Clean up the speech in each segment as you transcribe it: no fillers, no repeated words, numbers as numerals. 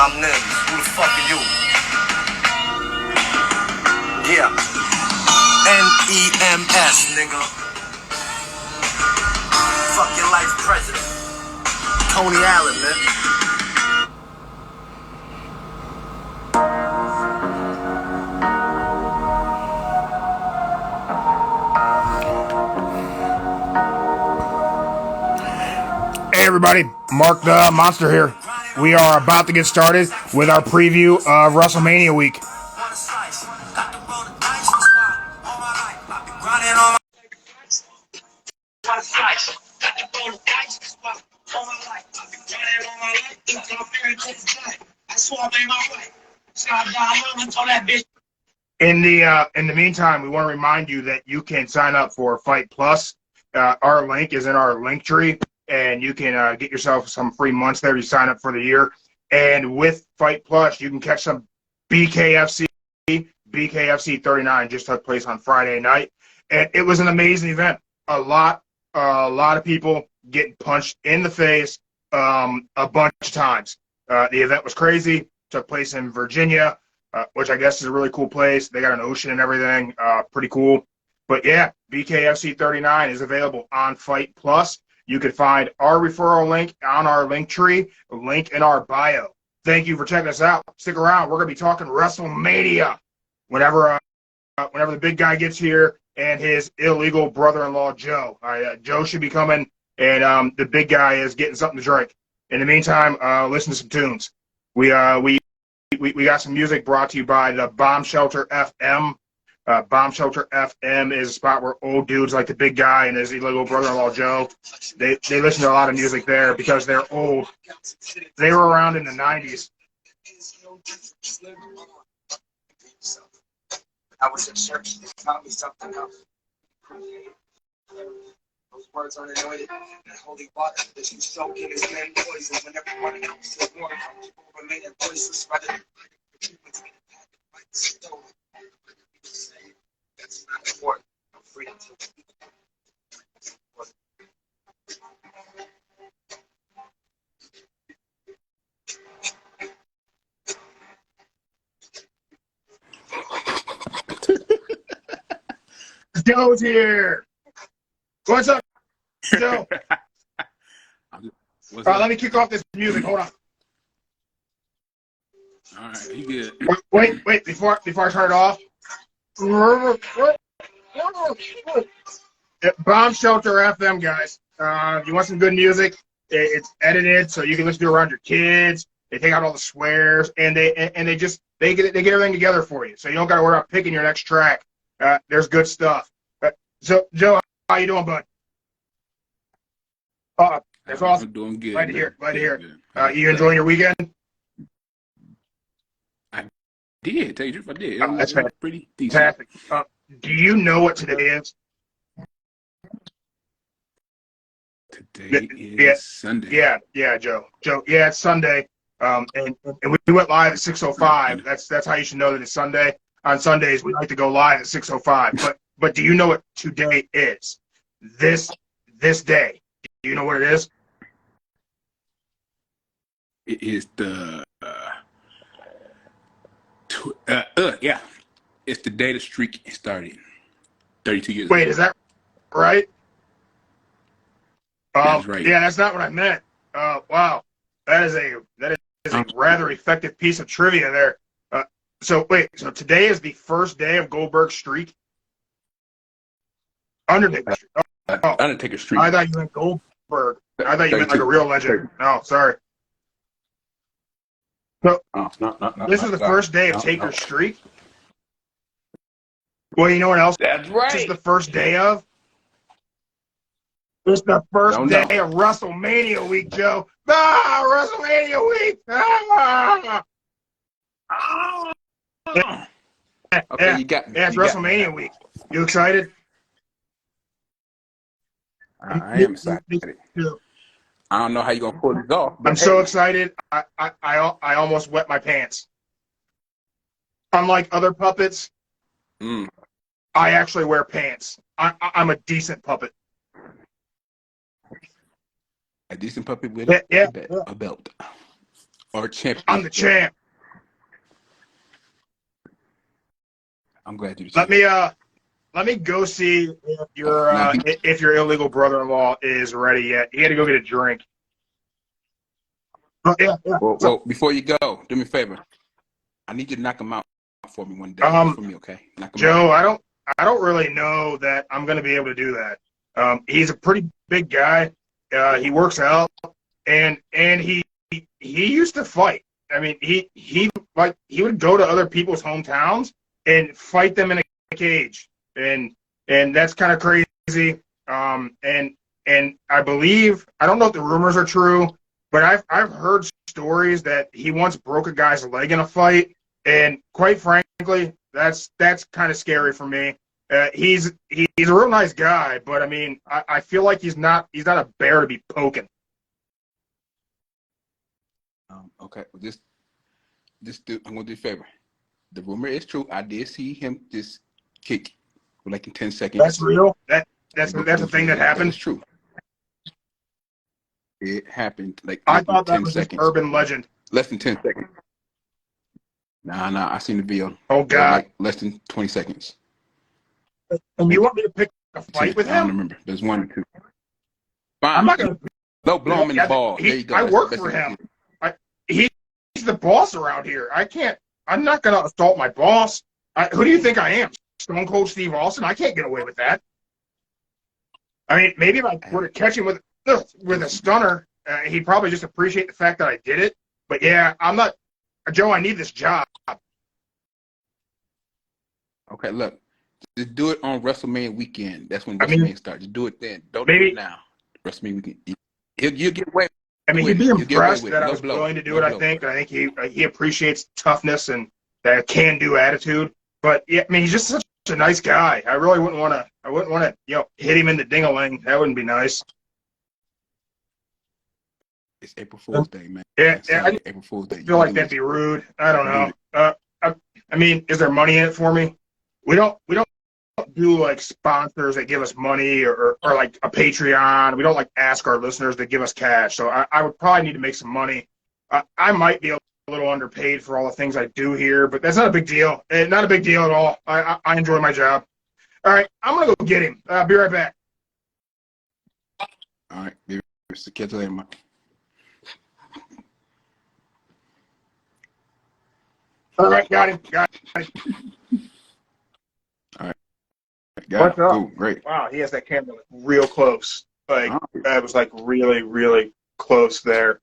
I'm Nims. Who the fuck are you? Yeah. N-E-M-S, nigga. Fuck your life president. Tony Allen, man. Hey everybody, Mark the Monster here. We are about to get started with our preview of WrestleMania week. In the meantime, we want to remind you that you can sign up for Fight Plus. Our link is in our link tree, and you can get yourself some free months there. You sign up for the year, and with Fight Plus, you can catch some BKFC. BKFC 39 just took place on Friday night, and it was an amazing event. A lot of people getting punched in the face a bunch of times. The event was crazy. Took place in Virginia. Which I guess is a really cool place. They got an ocean and everything. Pretty cool. But yeah, BKFC 39 is available on Fight Plus. You can find our referral link on our link tree, link in our bio. Thank you for checking us out. Stick around. We're going to be talking WrestleMania whenever the big guy gets here and his illegal brother-in-law, Joe. Joe should be coming, and the big guy is getting something to drink. In the meantime, listen to some tunes. We got some music brought to you by the Bomb Shelter FM. Bomb Shelter FM is a spot where old dudes like the big guy and his illegal brother-in-law Joe, they listen to a lot of music there because they're old. They were around in the 90s. I was in church. They taught me something else. Those words are anointed and holy water that you soak in his name poison when everyone else is more comfortable remaining voiceless rather than between the pack and like stolen. That's not important. I'm free to speak. Joe's here. What's up, Joe? Let me kick off this music. Hold on. All right, you good? Wait. Before I turn it off. Bomb Shelter FM, guys. You want some good music? It's edited so you can listen to it around your kids. They take out all the swears and they get everything together for you, so you don't got to worry about picking your next track. There's good stuff. So Joe, how you doing, bud? That's awesome. I'm doing good. Glad to hear. You enjoying your weekend? I did. Tell you the truth, I did. That's it was pretty decent. Fantastic. Do you know what today is? Today is Sunday. Yeah, Joe. Yeah, it's Sunday. And we went live at 6:05. That's how you should know that it's Sunday. On Sundays, we like to go live at 6:05. But do you know what today is? This day. Do you know what it is? It is the it's the day the streak started 32 years Wait, ago. is that right? That's right. Yeah, that's not what I meant. Wow, that is a rather effective piece of trivia there. So today is the first day of Goldberg's streak. Undertaker streak. Undertaker streak. I thought you meant Goldberg. I thought you meant like a real legend. No, sorry. So this is the first day of Taker's streak. Well, you know what else? That's right. This is the first day of. It's the first day of WrestleMania week, Joe. WrestleMania week. Okay, you got me. Yeah, it's WrestleMania week. You excited? I am excited. I don't know how you're gonna pull this off. I'm so excited. I almost wet my pants. Unlike other puppets, I actually wear pants. I'm a decent puppet. A decent puppet with a belt. Or champion. I'm the champ. I'm glad you're Let me go see if your illegal brother-in-law is ready yet. He had to go get a drink. Yeah. Well, before you go, do me a favor. I need you to knock him out for me one day. Just for me, okay? Knock him Joe, out. I don't really know that I'm going to be able to do that. He's a pretty big guy. He works out, and he used to fight. I mean, he would go to other people's hometowns and fight them in a cage, and that's kind of crazy. And I believe, I don't know if the rumors are true, but I've heard stories that he once broke a guy's leg in a fight, and quite frankly, that's kind of scary for me. He's a real nice guy, but I mean, I feel like he's not a bear to be poking. Okay, well, I'm gonna do a favor. The rumor is true. I did see him just kick for like in 10 seconds. That's real. That's a thing that happened. It's true. It happened like I thought that 10 was seconds. just urban legend. Less than 10 seconds. Nah. I seen the video. Oh God. Like less than 20 seconds. And you want me to pick a fight with I don't him? remember. There's 1 or 2. Fine. I'm not gonna blow him in the ball. There you go. I That's work the best for thing him. He's the boss around here. I'm not gonna assault my boss. Who do you think I am? Stone Cold Steve Austin? I can't get away with that. I mean, maybe if I were to catch him with a stunner, he'd probably just appreciate the fact that I did it. But yeah, I'm not, Joe. I need this job. Okay, look. Just do it on WrestleMania weekend. That's when WrestleMania starts. Just do it then. Don't do it now. WrestleMania weekend. You'll get away. I mean, he'd be impressed that I was blow. willing to do it. I think he appreciates toughness and that can-do attitude. But yeah, I mean, he's just such a nice guy. I really wouldn't want to, hit him in the ding-a-ling. That wouldn't be nice. It's April Fool's Day, man. Yeah, April Fool's Day. I feel like that'd be rude. I don't know. I mean, is there money in it for me? We don't do like sponsors that give us money or like a Patreon. We don't like ask our listeners to give us cash. So I would probably need to make some money. I might be a little underpaid for all the things I do here, but that's not a big deal. Not a big deal at all. I enjoy my job. All right, I'm gonna go get him. I'll be right back. All right, catch you later, Mike. All right, got him. All right. What's up? Cool, great. Wow, he has that camera real close. Like, that was like really, really close there.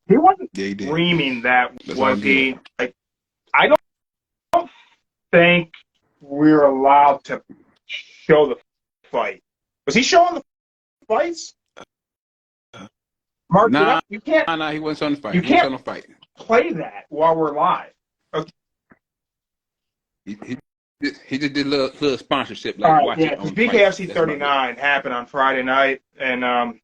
He wasn't screaming that, was he? Like, I don't think we're allowed to show the fight. Was he showing the fights? Mark, you can't. No, he wasn't on the fight. You can't play that while we're live. Okay. He just did a little sponsorship. Like, all right, watch yeah. it on BKFC 39 happened on Friday night, and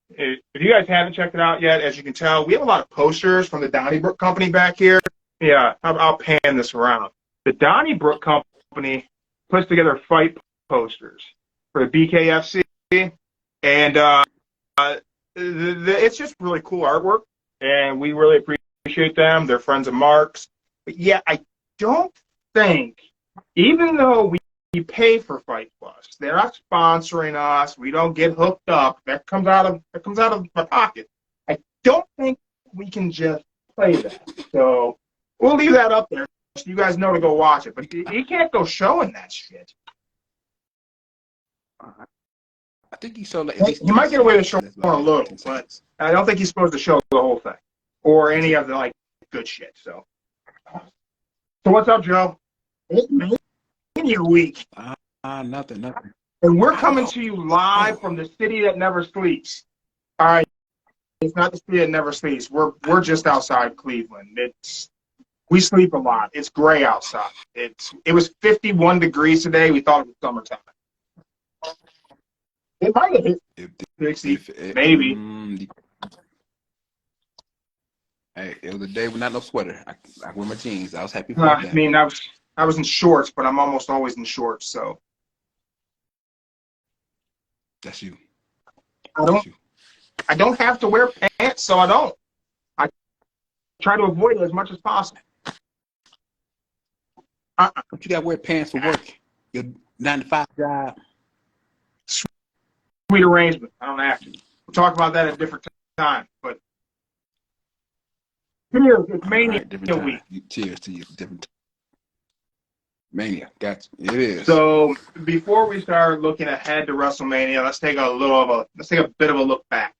if you guys haven't checked it out yet, as you can tell, we have a lot of posters from the Donnybrook Company back here. Yeah, I'll pan this around. The Donnybrook Company puts together fight posters for the BKFC, and it's just really cool artwork, and we really appreciate them. They're friends of Mark's. But yeah, I don't think, even though we pay for Fight Plus, they're not sponsoring us. We don't get hooked up. That comes out of my pocket. I don't think we can just play that. So we'll leave that up there so you guys know to go watch it. But you can't go showing that shit. I think he showed like at least. He might get away with showing a little, but I don't think he's supposed to show the whole thing or any of the like good shit. So what's up, Joe? Your week. Nothing. And we're coming to you live from the city that never sleeps. All right, it's not the city that never sleeps. We're just outside Cleveland. We sleep a lot. It's gray outside. It was 51 degrees today. We thought it was summertime. It might have hit 60, maybe. Hey, it was a day with not no sweater. I wear my jeans. I was happy for that. I mean, I was in shorts, but I'm almost always in shorts, so. That's you. I don't have to wear pants, so I don't. I try to avoid it as much as possible. But you got to wear pants for work. Your 9-to-5 job. Sweet arrangement. I don't have to. We'll talk about that at a different time. But cheers, it's Mania week. Cheers to you. Different time. Mania. Gotcha. It is. So before we start looking ahead to WrestleMania, let's take a bit of a look back.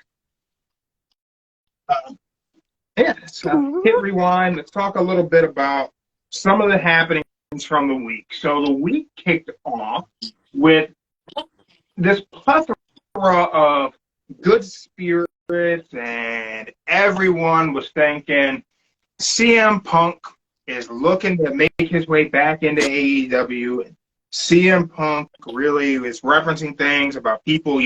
Let's hit rewind. Let's talk a little bit about some of the happenings from the week. So the week kicked off with this plethora of good spirits, and everyone was thinking CM Punk is looking to make his way back into AEW. And CM Punk really is referencing things about people,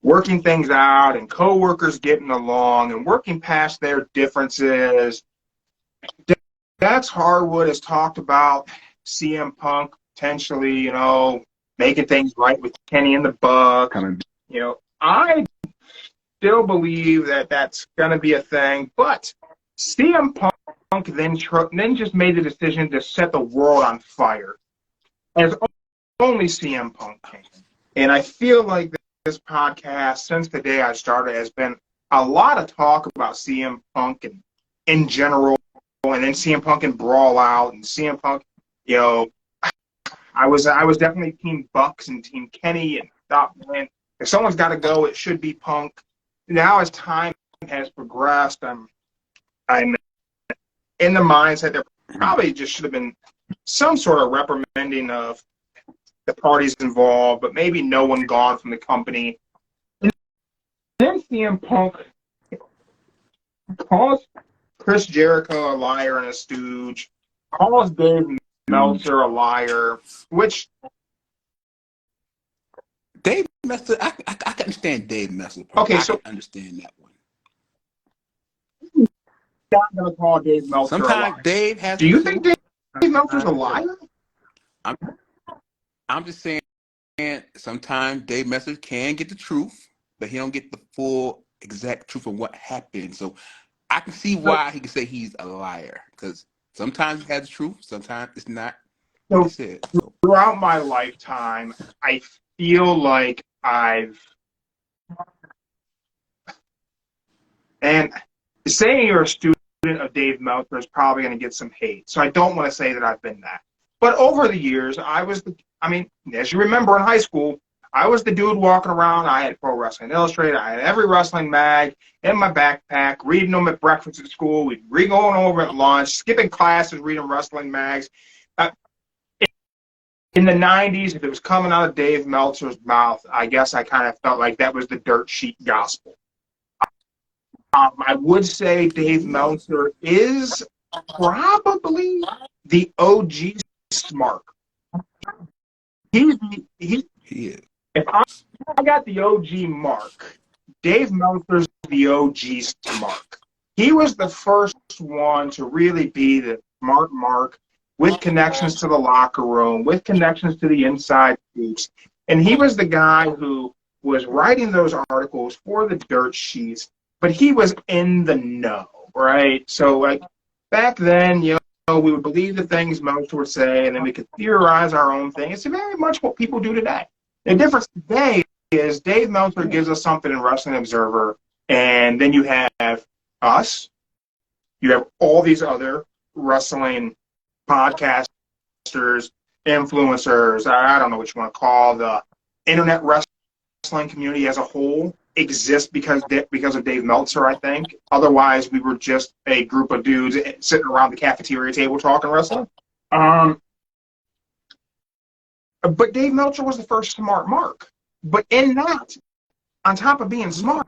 working things out and coworkers getting along and working past their differences. Dax Harwood has talked about CM Punk potentially, making things right with Kenny and the Bucks. I still believe that that's going to be a thing, but CM Punk then just made the decision to set the world on fire, as only CM Punk can. And I feel like this podcast, since the day I started, has been a lot of talk about CM Punk and in general, and then CM Punk and Brawl Out, and CM Punk, I was definitely Team Bucks and Team Kenny, and thought, man, if someone's got to go, it should be Punk. Now, as time has progressed, I'm in the mindset there probably just should have been some sort of reprimanding of the parties involved, but maybe no one gone from the company. And then CM Punk calls Chris Jericho a liar and a stooge, calls Dave Meltzer a liar, which Dave Meltzer, I can understand Dave Meltzer. Okay, I so can understand that one. Not going to call Dave Meltzer a liar. Sometimes Dave has. Do you think Dave Meltzer's a liar? I'm just saying, sometimes Dave Meltzer can get the truth, but he don't get the full exact truth of what happened. So I can see why he can say he's a liar, because sometimes he has the truth, sometimes it's not what he said. So throughout my lifetime, I feel like and saying you're a student of Dave Meltzer is probably going to get some hate. So I don't want to say that I've been that. But over the years, as you remember in high school, I was the dude walking around. I had Pro Wrestling Illustrated. I had every wrestling mag in my backpack, reading them at breakfast at school. We'd be going over at lunch, skipping classes, reading wrestling mags. In the 90s, if it was coming out of Dave Meltzer's mouth, I guess I kind of felt like that was the dirt sheet gospel. I would say Dave Meltzer is probably the OG smart. He is. If I got the OG mark, Dave Meltzer's the OG smart. He was the first one to really be the smart mark, with connections to the locker room, with connections to the inside groups. And he was the guy who was writing those articles for the dirt sheets, but he was in the know, right? So, like, back then, we would believe the things Meltzer would say, and then we could theorize our own thing. It's very much what people do today. The difference today is Dave Meltzer gives us something in Wrestling Observer, and then you have us, you have all these other wrestling podcasters, influencers, I don't know what you want to call the internet wrestling community as a whole exists because of Dave Meltzer, I think. Otherwise, we were just a group of dudes sitting around the cafeteria table talking wrestling. But Dave Meltzer was the first smart mark. But in that, on top of being smart,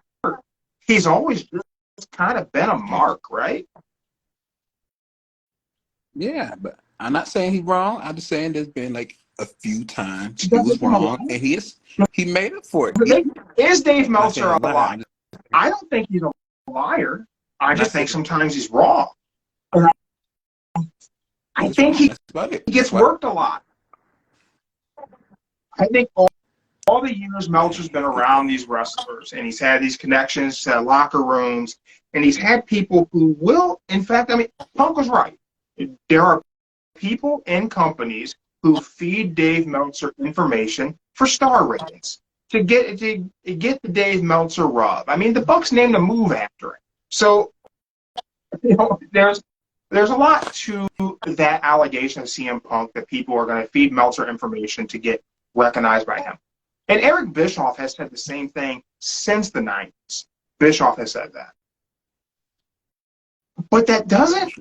he's always just kind of been a mark, right? Yeah, but I'm not saying he's wrong. I'm just saying there's been like a few times he was wrong, and he made up for it. Is Dave Meltzer a liar? I don't think he's a liar. I just think sometimes he's wrong. I think he gets worked a lot. I think all the years Meltzer's been around these wrestlers, and he's had these connections to locker rooms, And he's had people who will, in fact, I mean, Punk was right. There are people and companies who feed Dave Meltzer information for star ratings to get the Dave Meltzer rub. I mean, the Bucks named a move after it. So, there's a lot to that allegation of CM Punk that people are going to feed Meltzer information to get recognized by him. And Eric Bischoff has said the same thing since the 90s. Bischoff has said that. But that doesn't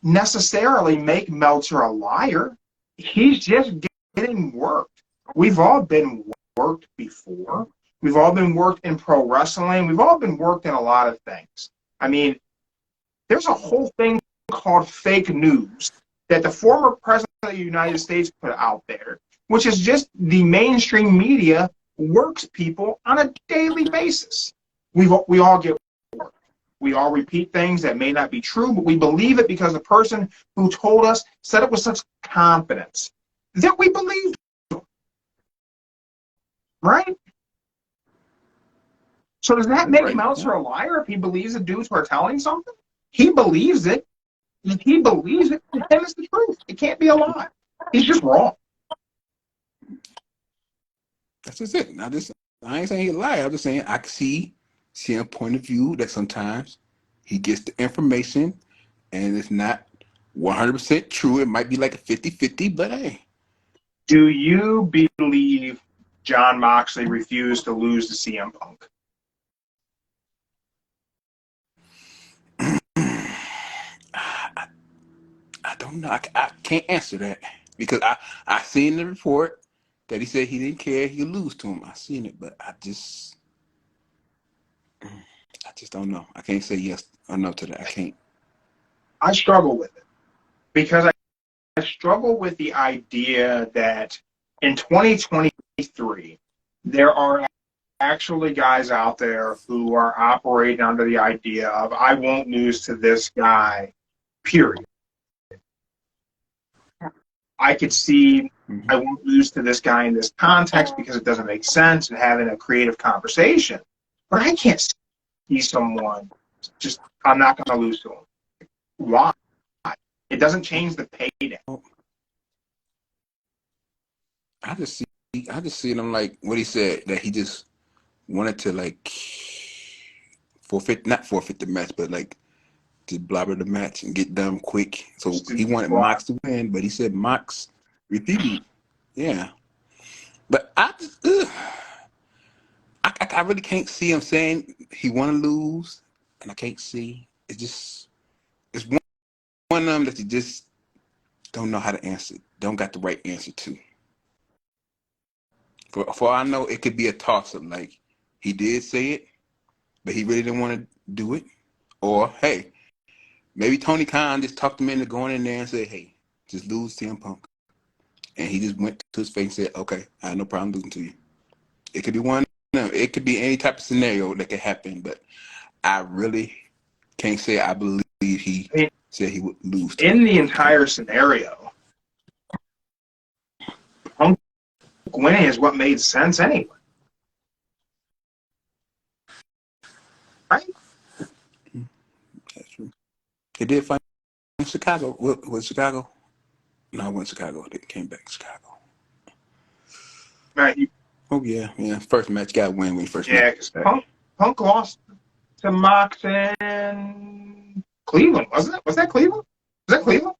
necessarily make Meltzer a liar. He's just getting worked. We've all been worked before. We've all been worked in pro wrestling. We've all been worked in a lot of things. I mean, there's a whole thing called fake news that the former president of the United States put out there, which is just the mainstream media works people on a daily basis. We all get worked. We all repeat things that may not be true, but we believe it because the person who told us said it with such confidence that we believed them. Right? So does that make Meltzer a liar if he believes the dudes who are telling something? He believes it. If he believes it, then it's the truth. It can't be a lie. He's just wrong. That's just it. I ain't saying he's a liar. I'm just saying I can see a point of view that sometimes he gets the information and it's not 100% true. It might be like a 50-50, but hey. Do you believe Jon Moxley refused to lose to CM Punk? I don't know. I can't answer that because I seen the report that he said he didn't care he could lose to him. I seen it, but I just don't know. I can't say yes or no to that. I can't. I struggle with it because I struggle with the idea that in 2023 there are actually guys out there who are operating under the idea of I won't lose to this guy, period. I could see I won't lose to this guy in this context because it doesn't make sense and having a creative conversation. But I can't see someone just, I'm not going to lose to him. Why? It doesn't change the payday. I just see him like what he said, that he just wanted to like not forfeit the match, but like just blabber the match and get done quick. So he wanted Mox to win, but he said Mox refused. Yeah. But I really can't see him saying he want to lose, and I can't see. It's one of them that you just don't know how to answer, don't got the right answer to. For all I know, it could be a toss-up. Like, he did say it, but he really didn't want to do it. Or, hey, maybe Tony Khan just talked him into going in there and said, hey, just lose CM Punk. And he just went to his face and said, okay, I have no problem losing to you. It could be one of them. It could be any type of scenario that could happen, but I really can't say I believe he said he would lose to in the entire scenario. Punk winning is what made sense anyway. Right? That's true. They did fight in Chicago. Was Chicago? No, it wasn't Chicago. They came back to Chicago. Right. Oh, yeah. First match, got to win when he first Yeah, because Punk lost to Mox in Cleveland, wasn't it? Was that Cleveland? Was that Cleveland?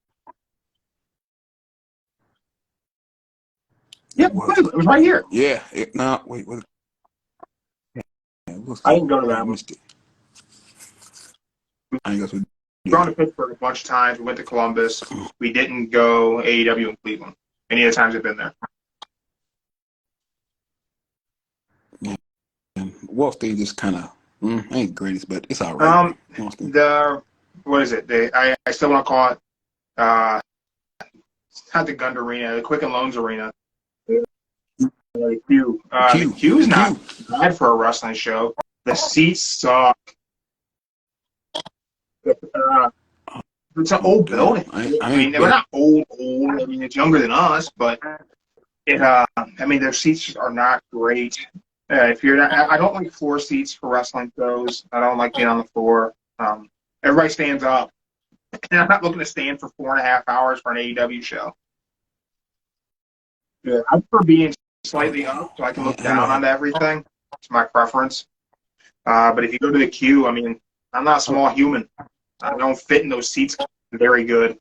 Yeah, Cleveland. It was right here. Yeah. Wait. I didn't go to that one. Missed it. I ain't go to We've gone to Pittsburgh a bunch of times. We went to Columbus. We didn't go AEW in Cleveland. Any of the times I've been there. Yeah. Wall Street just kind of ain't greatest, but it's all right. What is it? I still want to call it not the Gund Arena, the Quicken Loans Arena. The Q. The Q's not bad for a wrestling show. The seats suck. It's an old building. I mean, we're not old. I mean, it's younger than us, but their seats are not great. If you're not, I don't like floor seats for wrestling shows. I don't like being on the floor. Everybody stands up. And I'm not looking to stand for 4.5 hours for an AEW show. Yeah, I prefer being slightly up so I can look down on everything. It's my preference. But if you go to the queue, I mean, I'm not a small human. I don't fit in those seats very good.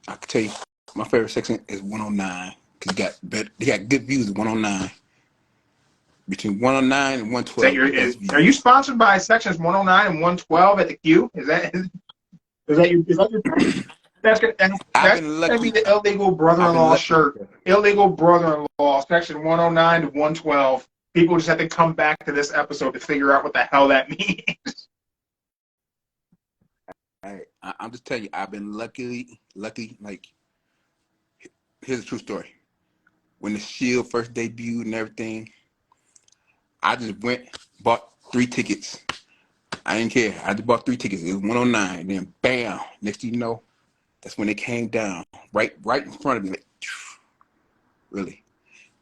I can tell you, my favorite section is 109 because you got good views at 109. Between 109 and 112. Are you sponsored by sections 109 and 112 at the queue? Is that your thing? That's gonna be the illegal brother-in-law shirt. Illegal brother-in-law, section 109 to 112. People just have to come back to this episode to figure out what the hell that means. I'm just telling you, I've been lucky. Like, here's a true story. When the Shield first debuted and everything, I just bought 3 tickets. I didn't care. I just bought 3 tickets. It was 109. And then bam, next thing you know, that's when it came down. Right in front of me. Like, really.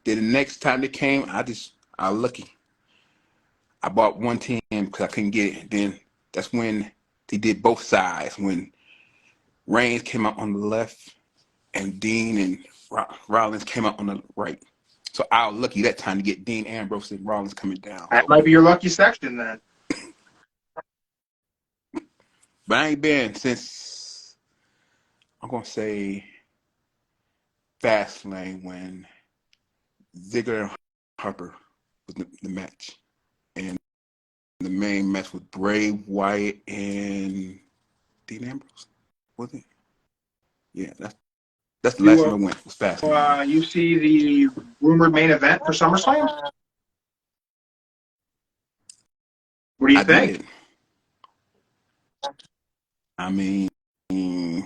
Then the next time they came, I was lucky. I bought 110 because I couldn't get it. Then that's when they did both sides. When Reigns came out on the left and Dean and Rollins came out on the right. So I was lucky that time to get Dean Ambrose and Rollins coming down. That might be your lucky section then. But I ain't been since, I'm going to say, Fastlane when Ziggler and Harper was the match. And the main match was Bray Wyatt and Dean Ambrose. Was it? Yeah, that's the last time I went. Was Fastlane. You see the rumored main event for SummerSlam? What do you think? Did. I mean, they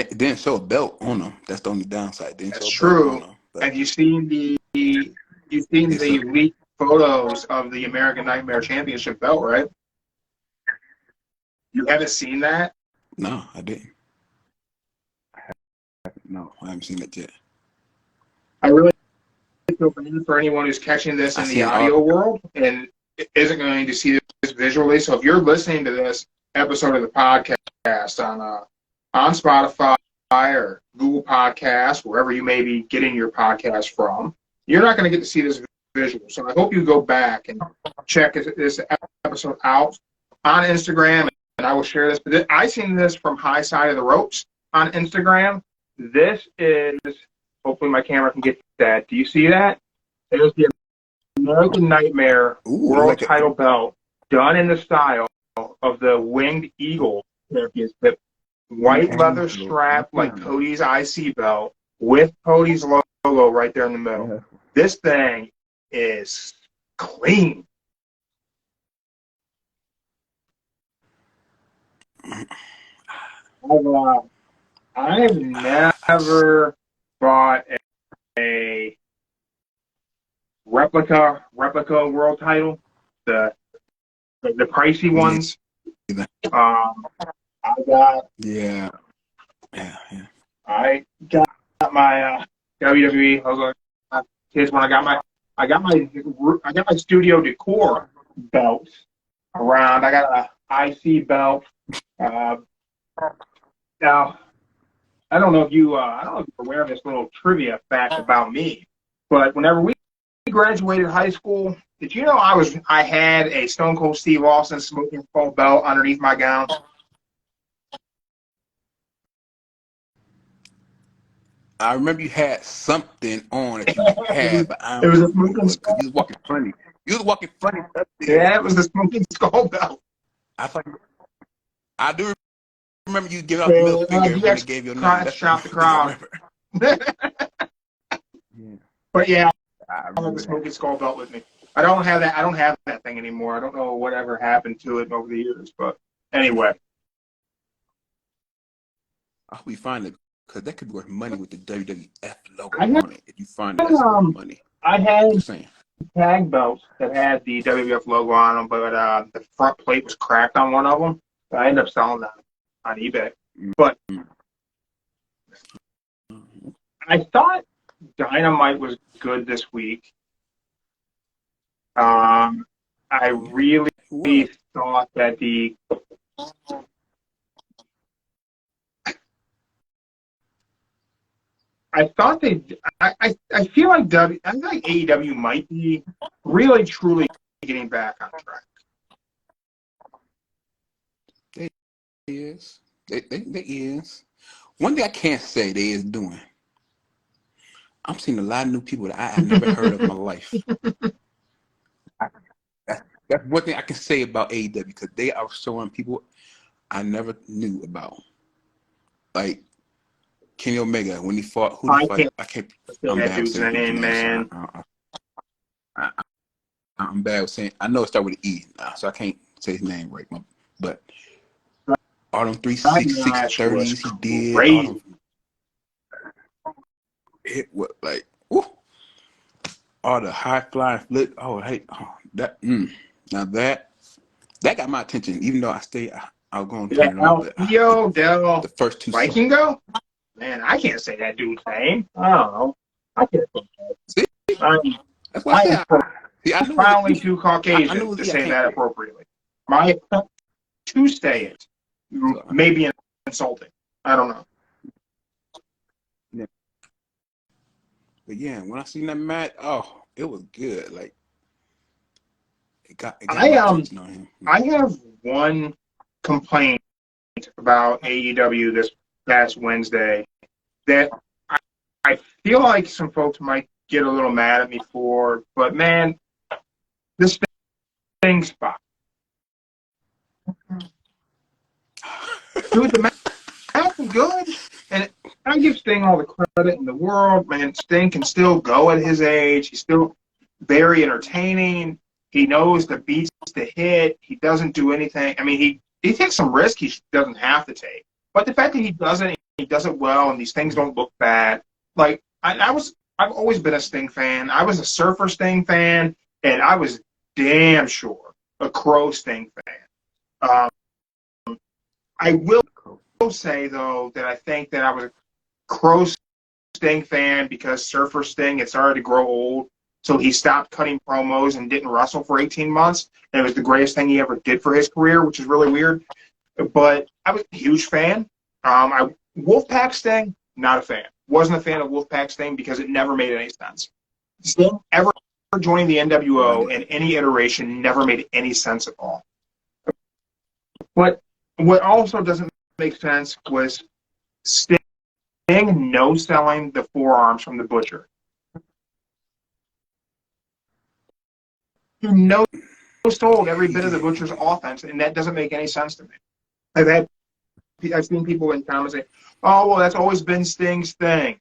didn't show a belt on them. That's the only downside. That's true. Have you seen the leaked photos of the American Nightmare Championship belt, right? You haven't seen that? No, I didn't. No, I haven't seen it yet. I really feel for anyone who's catching this in the audio world and isn't going to see this visually. So if you're listening to this episode of the podcast on Spotify or Google Podcasts, wherever you may be getting your podcast from, you're not going to get to see this visual. So I hope you go back and check this episode out on Instagram, and I will share this. But I seen this from High Side of the Ropes on Instagram. This is, hopefully my camera can get that. Do you see that? There's the American Nightmare World Title belt done in the style of the Winged Eagle championship. White leather strap like Cody's IC belt with Cody's logo right there in the middle. Yeah. This thing is clean. I've never bought a replica world title, the pricey ones. I got I got my WWE. I was like, kids when I got my studio decor belt around. I got a IC belt. Now, I don't know if you're aware of this little trivia fact about me, but whenever we graduated high school, did you know I had a Stone Cold Steve Austin smoking skull belt underneath my gown? I remember you had something on that you had, but I don't it was know a smoking skull. You was walking funny. Yeah, it was the smoking skull belt. I do remember you giving out the middle finger when they gave you a number. That's the crowd. Yeah. But yeah, I have the smoking skull belt with me. I don't have that thing anymore. I don't know whatever happened to it over the years, but anyway. I hope you find it, because that could be worth money with the WWF logo on it. If you find it, that's worth money. I had tag belts that had the WWF logo on them, but the front plate was cracked on one of them. So I ended up selling that on eBay. But I thought Dynamite was good this week. I I really What? thought that I thought they, I feel like I feel like AEW might be really truly getting back on track. They is. They is. One thing I can't say they is doing. I'm seeing a lot of new people that I have never heard of in my life. That's one thing I can say about AEW because they are showing people I never knew about. Like Kenny Omega when he fought, who did he I fight? can't I can't. say I'm that bad with dude's saying people's name, names, so man. I'm bad with saying. I know it starts with an E, so I can't say his name right. But all them That 360, match was 630s he did, all them crazy. it was like, woo, all the high flying flip. Oh, hey, oh, that. Now that got my attention. Even though I was going to Yeah, turn it off, El but Hijo del the first two songs. Vikingo? Man, I can't say that dude's name. I don't know. I can't say See, that. that's why I I say am see. I knew it was an profoundly E. too I knew it Caucasian was to an E. I say can't. that appropriately. My attempt to say it So, may be insulting. I don't know. yeah. But yeah, when I seen that match, oh, it was good. Like it got I my attention on him. I have one complaint about AEW this past Wednesday that I, I feel like some folks might get a little mad at me for, but man, this thing spot. Dude, the match was good, and I give Sting all the credit in the world. Man, Sting can still go at his age. He's still very entertaining. He knows the beats to hit. He doesn't do anything. I mean, he takes some risk he doesn't have to take. But the fact that he does it well, and these things don't look bad. Like I've always been a Sting fan. I was a Surfer Sting fan, and I was damn sure a Crow Sting fan. I will say though that I think that I was a Crow Sting fan because Surfer Sting had started to grow old, so he stopped cutting promos and didn't wrestle for 18 months. And it was the greatest thing he ever did for his career, which is really weird. But I was a huge fan. Wolfpack Sting, not a fan. Wasn't a fan of Wolfpack Sting because it never made any sense. Sting ever joining the NWO in any iteration never made any sense at all. But what also doesn't make sense was Sting no selling the forearms from the Butcher. He no sold every He bit of the did. Butcher's offense, and that doesn't make any sense to me. I've seen people in comments say, "Oh, well, that's always been Sting's thing."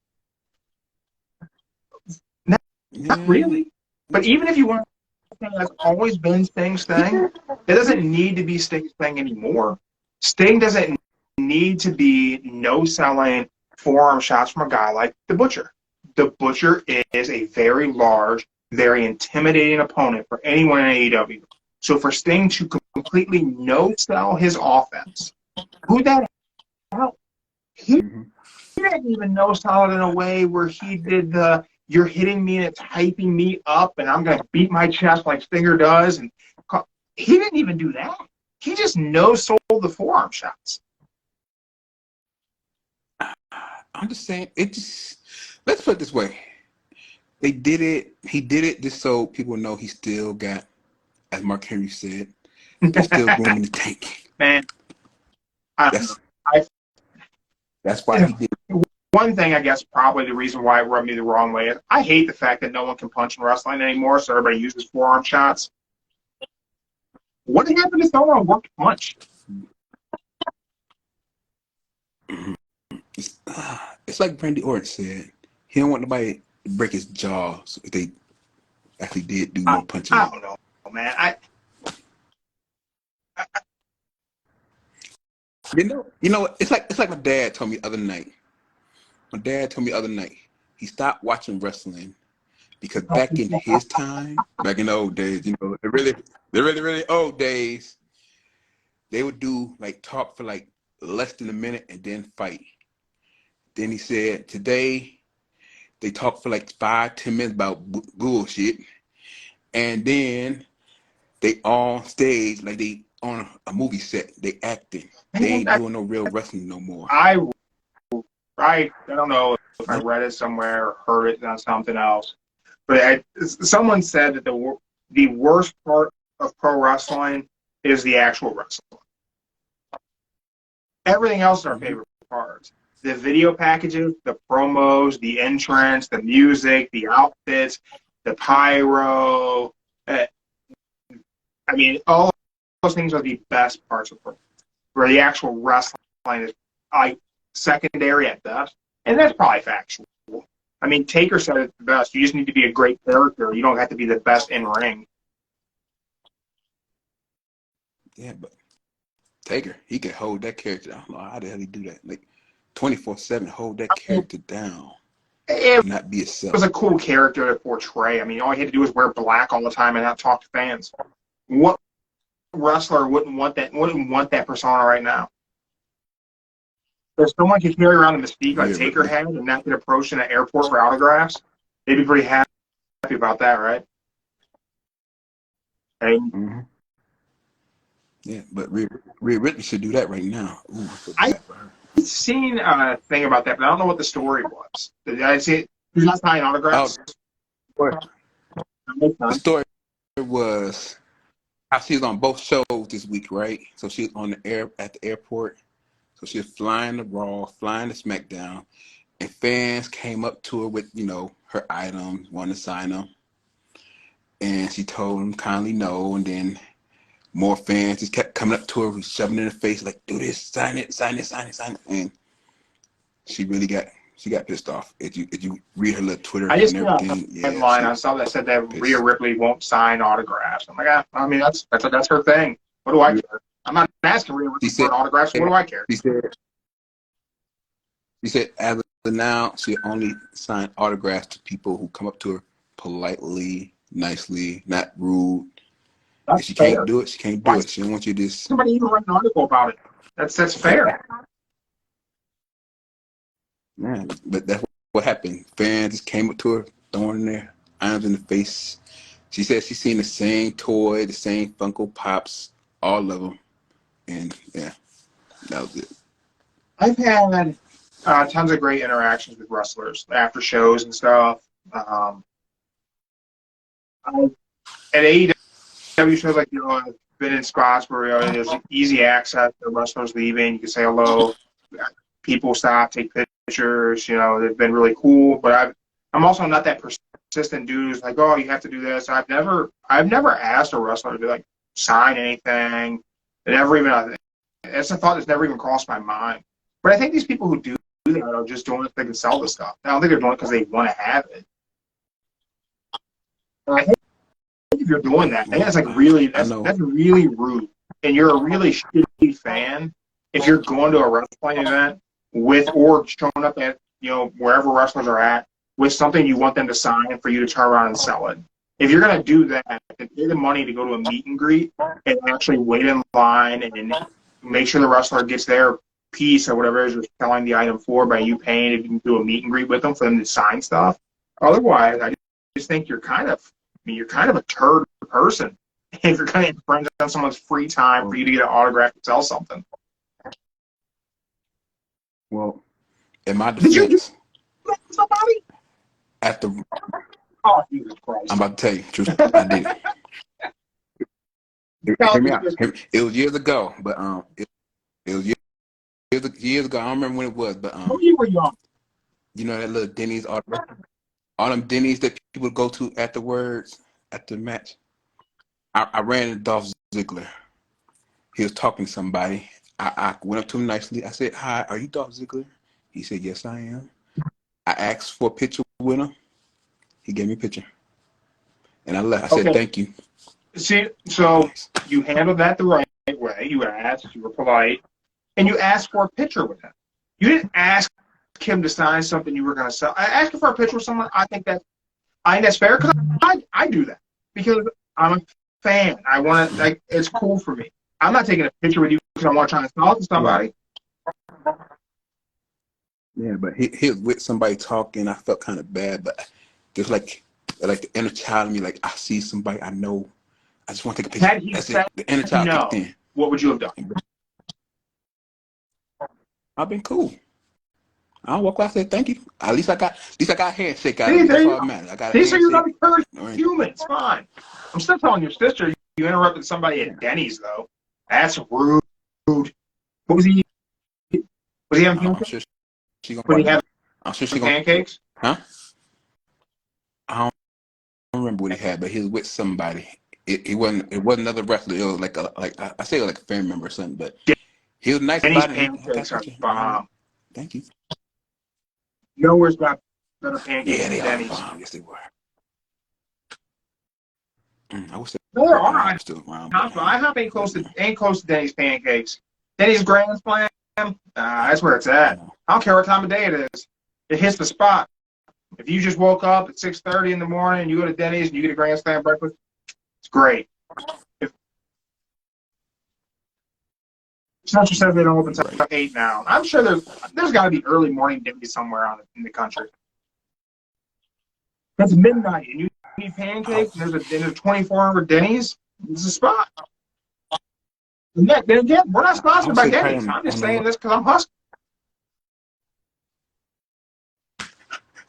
Not Yeah. really. But even if you want to say that's always been Sting's thing, it doesn't need to be Sting's thing anymore. Sting doesn't need to be no selling forearm shots from a guy like the Butcher. The Butcher is a very large, very intimidating opponent for anyone in AEW. So for Sting to completely no sell his offense, who that help? He didn't even no sell it in a way where he did the "you're hitting me and it's hyping me up and I'm gonna beat my chest like Stinger does," and he didn't even do that. He just no sold the forearm shots. I'm just saying it just let's put it this way. They did it, he did it just so people know he still got, as Mark Henry said, there's still room in the tank. Man, I don't know. That's that's why he did it. One thing, I guess, probably the reason why it rubbed me the wrong way is I hate the fact that no one can punch in wrestling anymore, so everybody uses forearm shots. What happened to throwing a worked punch? It's like Randy Orton said. He don't want nobody to break his jaw, so if they actually did do more punching. I don't know, man. You know, it's like my dad told me the other night. My dad told me the other night he stopped watching wrestling because back in his time, back in the old days, you know, really old days, they would do like talk for like less than a minute and then fight. Then he said today they talk for like 5-10 minutes about bullshit, and then they on stage like they on a movie set. They acting. They ain't doing no real wrestling no more. I don't know if I read it somewhere or heard it on something else, but someone said that the worst part of pro wrestling is the actual wrestling. Everything else is our favorite parts. The video packages, the promos, the entrance, the music, the outfits, the pyro. I mean, all those things are the best parts of pro. Where the actual wrestling is like secondary at best, and that's probably factual. I mean, Taker said it the best. You just need to be a great character. You don't have to be the best in ring. Yeah, but Taker, he can hold that character. I don't know how the hell he do that. Like 24/7, hold that character down. It Not be itself. was a cool character to portray. I mean, all he had to do was wear black all the time and not talk to fans. What wrestler wouldn't want that persona right now? If someone could carry around the mystique like Taker had and not get approached in an airport for autographs, they'd be pretty happy about that, right? And yeah, but Rhea Ripley should do that right now. Ooh, I've seen a thing about that, but I don't know what the story was. Did I see it? He's not signing autographs. The story was how she was on both shows this week, right? So she was on at the airport. So she was flying to Raw, flying to SmackDown, and fans came up to her with, her items, wanted to sign them. And she told them kindly no, and then more fans just kept coming up to her, shoving in the face, like, do this, sign it, sign it, sign it, sign it. And she got pissed off. If you read her little Twitter I just and everything, headline I saw that said that Rhea Ripley won't sign autographs. I'm like, I mean, that's her thing. What do I care? I'm not asking Rhea Ripley for autographs. What do I care? She said, as of now, she only signed autographs to people who come up to her politely, nicely, not rude. If she can't do it, she can't do it. She don't want you to just... Somebody even write an article about it. That's fair. Yeah, but that's what happened. Fans just came up to her, throwing their arms in the face. She said she's seen the same toy, the same Funko Pops, all of them. And, yeah, that was it. I've had tons of great interactions with wrestlers after shows and stuff. At AEW shows, like, I've been in spots where there's easy access to wrestlers leaving. You can say hello. People stop, take pictures. They've been really cool. But I'm also not that persistent dude who's like, oh, you have to do this. I've never asked a wrestler to like sign anything. It's a thought that's never even crossed my mind. But I think these people who do that are just doing it so they can sell the stuff. I don't think they're doing it because they want to have it. I think if you're doing that, I think that's really rude. And you're a really shitty fan if you're going to a wrestling event or showing up at wherever wrestlers are at with something you want them to sign for you to turn around and sell it. If you're going to do that, then pay the money to go to a meet and greet and actually wait in line and make sure the wrestler gets their piece or whatever it is you're selling the item for by you paying if you can do a meet and greet with them for them to sign stuff. Otherwise, I just think you're kind of a turd person if you're kind of infringing on someone's free time for you to get an autograph and sell something. Well, in my defense, somebody? Oh, Jesus Christ. I'm about to tell you, truth, I did. Hear me out. It was years ago, but it was years ago. I don't remember when it was, but you were young. You know that little Denny's autograph? All them Denny's that people go to afterwards, after the match. I ran into Dolph Ziggler. He was talking to somebody. I went up to him nicely. I said, "Hi, are you Dolph Ziggler?" He said, "Yes, I am." I asked for a picture with him. He gave me a picture. And I left. I said, "Thank you." See, so you handled that the right way. You asked, you were polite, and you asked for a picture with him. You didn't ask him to sign something you were going to sell. I asked for a picture with someone. I think that's fair because I do that because I'm a fan. I want to, it's cool for me. I'm not taking a picture with you because I want to try to sell it to somebody. Yeah, but he was with somebody talking. I felt kind of bad, but there's like the inner child in me, like I see somebody I know I just want to take a picture. Had he That's said it. The inner child kicked no, in. what would you have done? I've been cool. I don't walk out and say thank you. At least I got a handshake out of See, it. there That's you all that go. matters. I got a These are your handshake. encouraged All right. humans. Fine. I'm still telling your sister you interrupted somebody at Denny's, though. That's rude. What was he? Was he having I'm pancakes? sure she Was he gonna. having I'm sure she gonna. pancakes? Huh? I don't remember what he had, but he was with somebody. It wasn't. It wasn't another wrestler. It was like I say it was like a family member or something. But he was nice Denny's about it. I got pancakes a are picture. bomb. Thank you. Nowhere's got better pancakes Yeah, than they are Denny's. bomb. Yes, they were. I wish There that are IHOP was still around, but IHOP ain't close to Denny's pancakes. Denny's Grand Slam, that's where it's at. I don't care what time of day it is. It hits the spot. If you just woke up at 6:30 in the morning and you go to Denny's and you get a Grand Slam breakfast, it's great. If Central says they don't open until 8 now, I'm sure there's got to be early morning Denny's somewhere in the country. It's midnight and you need pancakes and there's a 24-hour Denny's. This is a spot. And then again, we're not I sponsored would by say probably Denny's. I'm just on the. saying this because I'm hustling.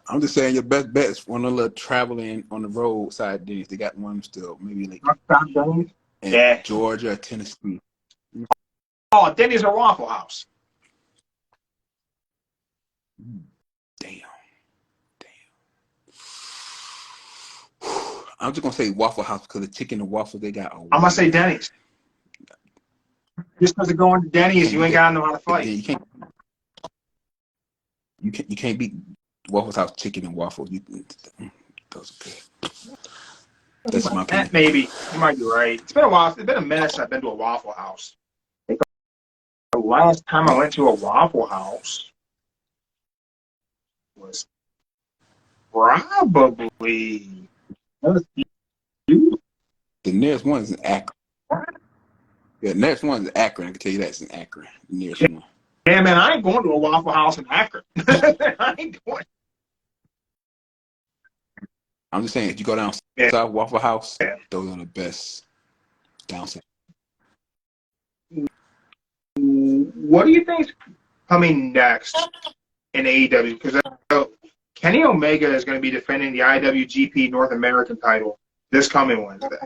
I'm just saying your best bet is one of the little traveling on the road side Denny's. They got one still, maybe like Denny's. in Yeah. Georgia, Tennessee. Oh, Denny's or Waffle House. Damn. I'm just gonna say Waffle House because the chicken and waffles they got. I'm gonna say Denny's. Just because of going to Denny's, you ain't gotta know how to fight. You can't beat Waffle House chicken and waffles. Those are good. That's my opinion. Maybe you might be right. It's been a while. It's been a minute since I've been to a Waffle House. The last time I went to a Waffle House was probably the nearest one is in Akron. Yeah, the nearest one is in Akron. I can tell you that it's in Akron. The nearest one. Yeah, man, I ain't going to a Waffle House in Akron. I ain't going. I'm just saying, if you go down South Waffle House, those are the best down south. What do you think's coming next in AEW? Because Kenny Omega is going to be defending the IWGP North American title this coming Wednesday.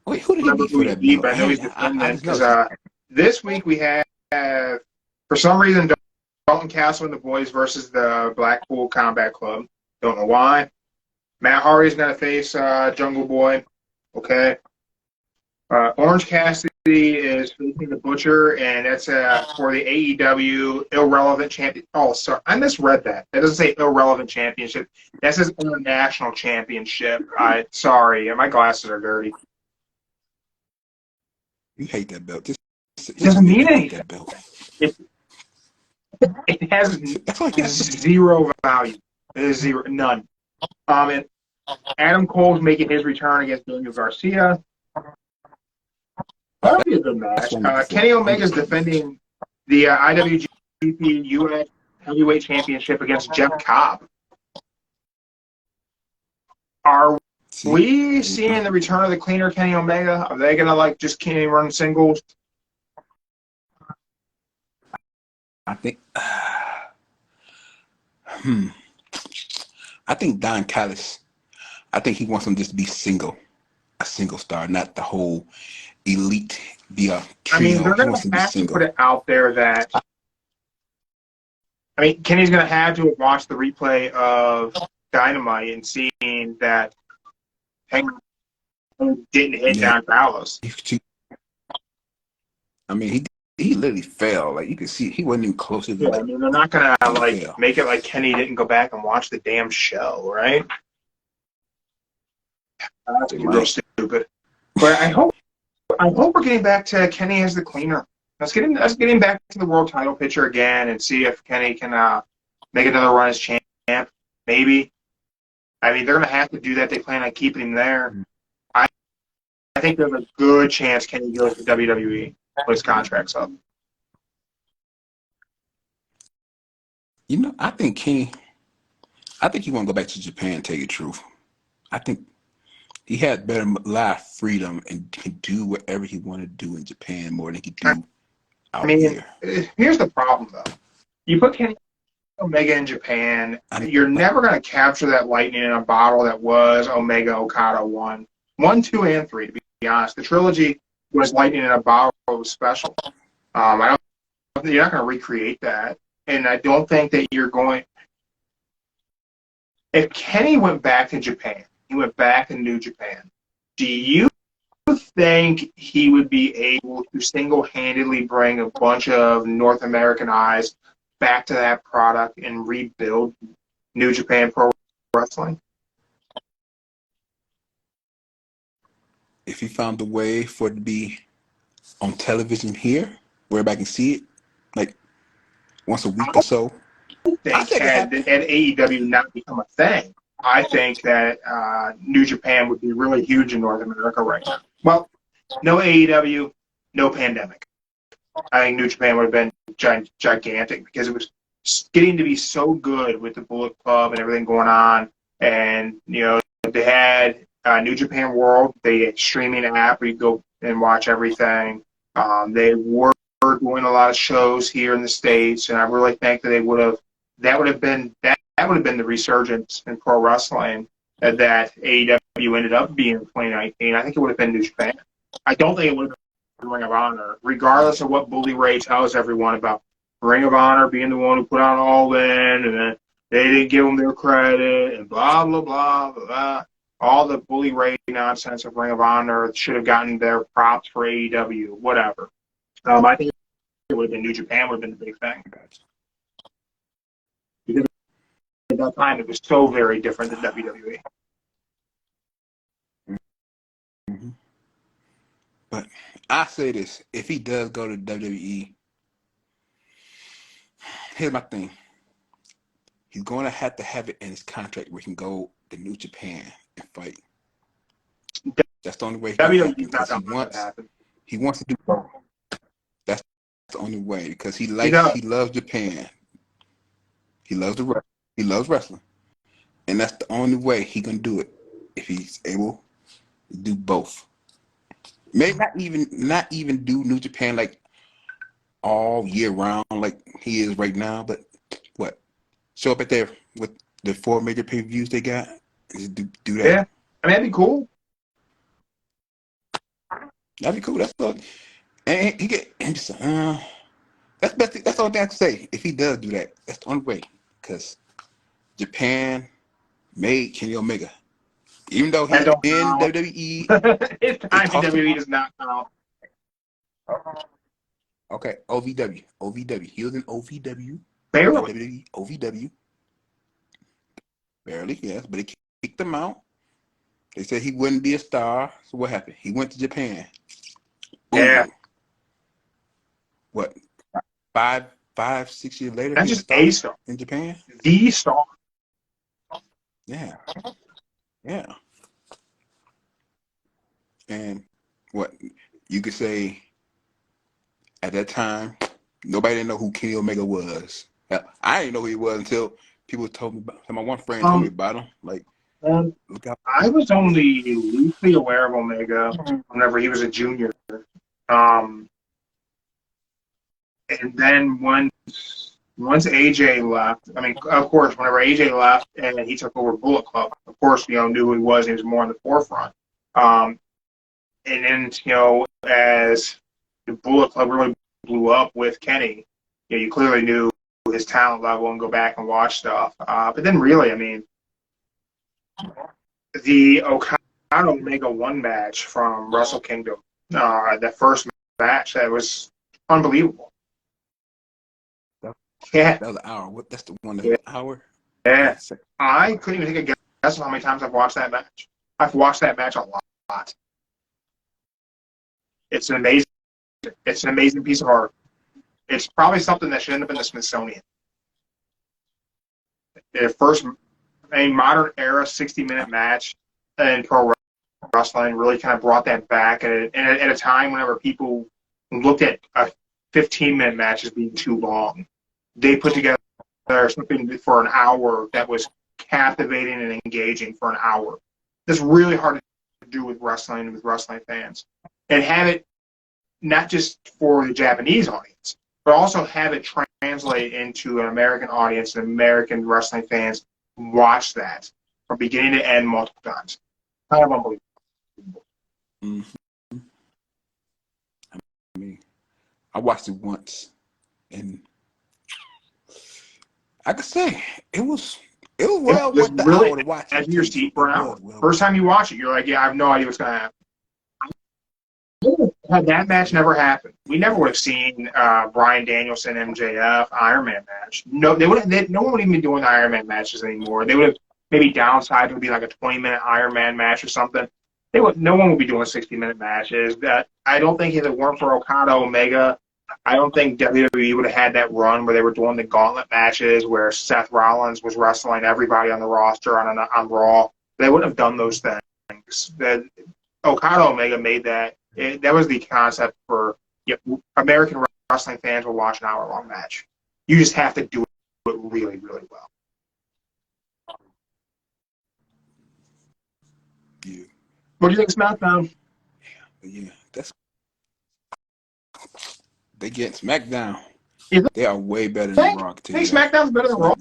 Wait, who did he beat for that belt? I know he's defending because noticed. this week we have, for some reason, Dalton Castle and the boys versus the Blackpool Combat Club. Don't know why. Matt Hardy's going to face Jungle Boy. Okay. Orange Cassidy is facing the Butcher, and that's for the AEW Irrelevant Champion. Oh, sorry, I misread that. That doesn't say Irrelevant Championship. That says International Championship. Sorry, my glasses are dirty. You hate that belt. It doesn't mean anything. That belt. It has zero value. It is zero, none. And Adam Cole's making his return against Daniel Garcia. That'll be a good match. Kenny Omega's defending the IWGP US Heavyweight Championship against Jeff Cobb. Are we seeing the return of the cleaner Kenny Omega? Are they gonna just Kenny run singles? I think. I think Don Callis. I think he wants him just to be a single star, not the whole elite via trio. I mean, they're going to have to put it out there that. I mean, Kenny's going to have to have watched the replay of Dynamite and seeing that Hangman didn't hit Don Callis. I mean, he literally fell. Like you can see, he wasn't even close to the. Yeah, I mean, they're not going to make it like Kenny didn't go back and watch the damn show, right? That's real stupid. But I hope we're getting back to Kenny as the cleaner. Let's get him back to the world title picture again and see if Kenny can make another run as champ. Maybe. I mean, they're going to have to do that. They plan on keeping him there. I think there's a good chance Kenny goes to WWE when his contract's up. I think Kenny. I think he want to go back to Japan. Tell you the truth, I think he had better life freedom and can do whatever he want to do in Japan more than he can do I out mean, here. here's the problem though. You put Kenny Omega in Japan, I mean, you're never going to capture that lightning in a bottle that was Omega Okada 1, 2, and 3, to be honest. The trilogy was lightning in a bottle. It was special. I don't think you're not going to recreate that. And I don't think that you're going. If Kenny went back to Japan, he went back to New Japan, do you think he would be able to single-handedly bring a bunch of North American eyes back to that product and rebuild New Japan Pro Wrestling? if he found a way for it to be on television here, where everybody can see it, like once a week or so, I I think think it had happened. AEW not become a thing, I think that New Japan would be really huge in North America right now. Well, no AEW, no pandemic. I think New Japan would have been gigantic because it was getting to be so good with the Bullet Club and everything going on. And, you know, they had New Japan World, they had a streaming app where you go and watch everything. They were doing a lot of shows here in the States, and I really think that that would have been the resurgence in pro wrestling that AEW ended up being in 2019. I think it would have been New Japan. I don't think it would have been Ring of Honor, regardless of what Bully Ray tells everyone about Ring of Honor being the one who put on All In, and then they didn't give them their credit, and blah, blah, blah, blah, blah. All the Bully Ray nonsense of Ring of Honor should have gotten their props for AEW, whatever. I think it would have been New Japan would have been the big thing. Because at that time, it was so very different than WWE. Mm-hmm. But I say this: if he does go to WWE, here's my thing: he's going to have it in his contract where he can go to New Japan and fight. That's the only way it's going to happen WWE's not because going to let that happen. he wants to do both. That's the only way because he loves Japan. He loves he loves wrestling, and that's the only way he can do it if he's able to do both. Maybe not even do New Japan like all year round like he is right now, but what, show up at there with the 4 major pay-per-views they got, just do that. Yeah, I mean, that'd be cool. That'd be cool. That's all. And he get and just that's best. That's the only thing I can say. If he does do that, that's the only way. Because Japan made Kenny Omega, even though I he's don't in know. WWE. His time in WWE does not count. Okay, OVW. He was in OVW. Barely. WWE, OVW. Barely, yes, but they kicked him out. They said he wouldn't be a star. So what happened? He went to Japan. Boom. Yeah. What? 6 years later, Not he's just a star. in Japan. The star. Yeah. Yeah. And what you could say at that time, nobody didn't know who Kenny Omega was. Hell, I didn't know who he was until people told me about him. My one friend told me about him. Like, look out. I was only loosely aware of Omega whenever he was a junior. And then once AJ left, I mean, of course, whenever AJ left and he took over Bullet Club, of course, knew who he was. He was more in the forefront. And then, as the Bullet Club really blew up with Kenny, you clearly knew his talent level and go back and watch stuff. But then really, I mean, the Okada-Omega 1 match from Wrestle Kingdom, that first match, that was unbelievable. Yeah. That was an hour. That's the one. That was an hour. Yeah. I couldn't even take a guess of how many times I've watched that match. I've watched that match a lot. It's an amazing piece of art. It's probably something that should end up in the Smithsonian. The first modern era 60-minute match in pro wrestling really kind of brought that back at a time whenever people looked at a 15-minute match as being too long. They put together something for an hour that was captivating and engaging for an hour. That's really hard to do with wrestling fans, and have it not just for the Japanese audience, but also have it translate into an American audience and American wrestling fans watch that from beginning to end multiple times. Kind of unbelievable. Mm-hmm. I mean, I watched it once, and I could say it was well worth the Really hour to watch edge it. of your seat for an hour. First time you watch it, you're like, yeah, I have no idea what's going to happen. Had that match never happened, we never would have seen Bryan Danielson MJF Iron Man match. No, no one would even be doing Iron Man matches anymore. They would have maybe downsized. It would be like a 20-minute Iron Man match or something. No one would be doing 60-minute matches. I don't think if it weren't for Okada Omega, I don't think WWE would have had that run where they were doing the gauntlet matches where Seth Rollins was wrestling everybody on the roster on Raw. They wouldn't have done those things. Okada Omega made that. That was the concept for American wrestling fans will watch an hour-long match. You just have to do it really, really well. Yeah. What do you think of SmackDown? Yeah, they get SmackDown. You They are way better than Raw. I think SmackDown's better than Raw.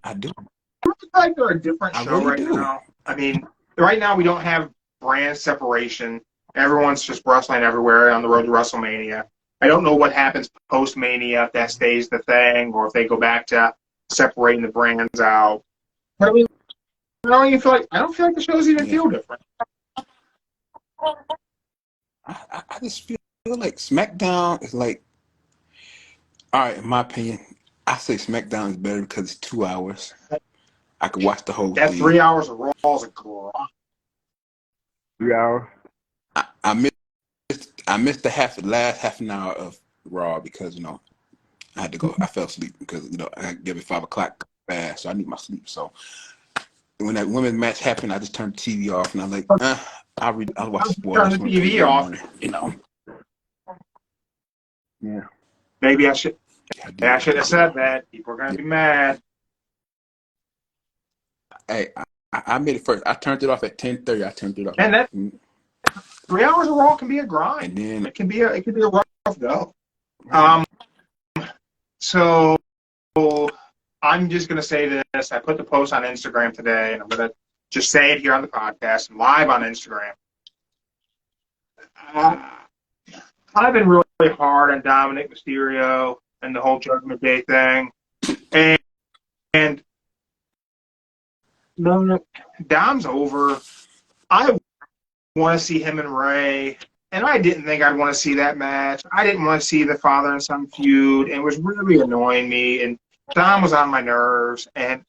I do. I feel like they're a different I show really right do. now. I mean, right now we don't have brand separation. Everyone's just wrestling everywhere on the road to WrestleMania. I don't know what happens post-Mania, if that stays the thing, or if they go back to separating the brands out. But I mean, I don't feel like the shows even feel different. I just feel like SmackDown is like, all right, in my opinion, I say SmackDown is better because it's 2 hours. I could watch the whole That thing. 3 hours of Raw is a grind. 3 hours. I missed the last half an hour of Raw because I had to go. I fell asleep because I had to get at 5 o'clock fast, so I need my sleep. So when that women's match happened, I just turned the TV off and I'm like, I'll watch sports. Turn the TV off. Yeah. Maybe I should. I should have said that. People are gonna be mad. Hey, I made it first. I turned it off at 10:30. I turned it off. And that 3 hours of Raw can be a grind. And then it can be a rough go. So I'm just gonna say this. I put the post on Instagram today, and I'm gonna just say it here on the podcast and live on Instagram. I've been really hard on Dominic Mysterio and the whole Judgment Day thing, and Dom's over. I want to see him and Ray, and I didn't think I'd want to see that match. I didn't want to see the father and son feud, and it was really annoying me, and Dom was on my nerves, and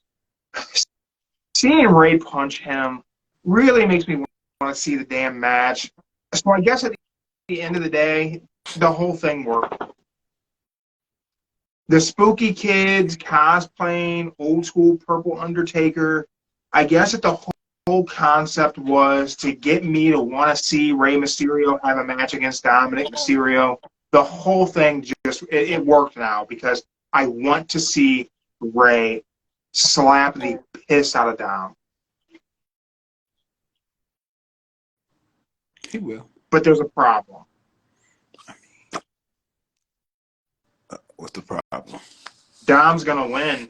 seeing Ray punch him really makes me want to see the damn match. So I guess at the end of the day, the whole thing worked. The spooky kids cosplaying old school Purple Undertaker, I guess that the whole concept was to get me to want to see Rey Mysterio have a match against Dominic Mysterio. The whole thing just, it worked now because I want to see Rey slap the piss out of Dom. he will. But there's a problem. What's the problem? Dom's going to win,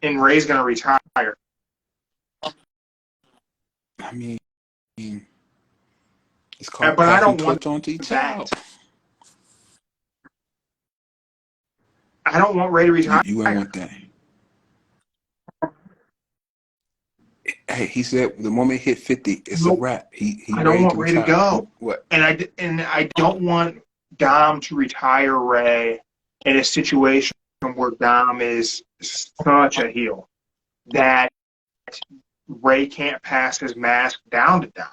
and Ray's going to retire. I mean, it's called But I passing don't want torch on to each that. child. I don't want Ray to retire. You wouldn't want that. Hey, he said the moment he hit 50, it's a wrap. He I don't want Ray to retire. go. What? And I don't want Dom to retire Ray in a situation where Dom is such a heel that Ray can't pass his mask down to Dom.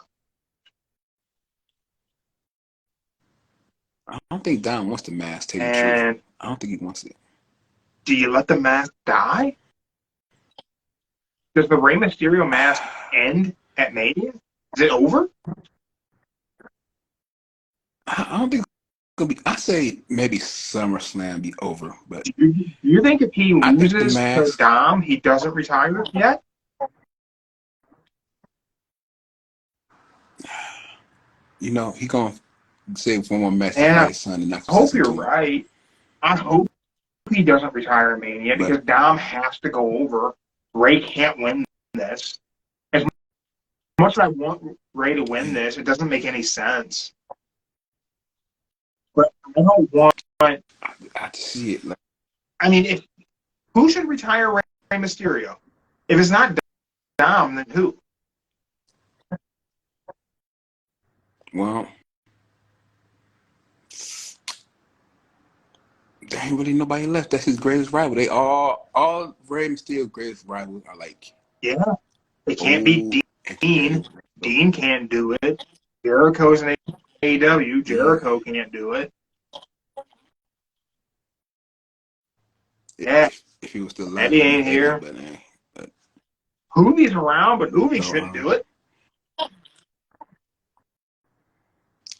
I don't think Don wants the mask. Tell you the And truth, I don't think he wants it. do you let the mask die? Does the Rey Mysterio mask end at Mania? Is it over? I don't think gonna be. I say maybe SummerSlam be over, but Do you think if he I think the loses to mask. Dom, he doesn't retire yet? He gonna save one more match to And fight his son and not I hope listen you're to him. right. I hope he doesn't retire in Mania But because Dom has to go over. Ray can't win this. As much as I want Ray to win this, it doesn't make any sense. But I don't want. I just see it. Like, I mean, who should retire Rey Mysterio? If it's not Dom, then who? well, there ain't really nobody left. That's his greatest rival. They all Rey Mysterio's greatest rivals are like Yeah, they can't beat old and Dean. old. Dean can't do it. Jericho's in AEW. Yeah. Jericho can't do it. Yeah, If he was still alive, Eddie he know ain't Eddie, here. but Hoovy's around, but Hoovy so shouldn't do it.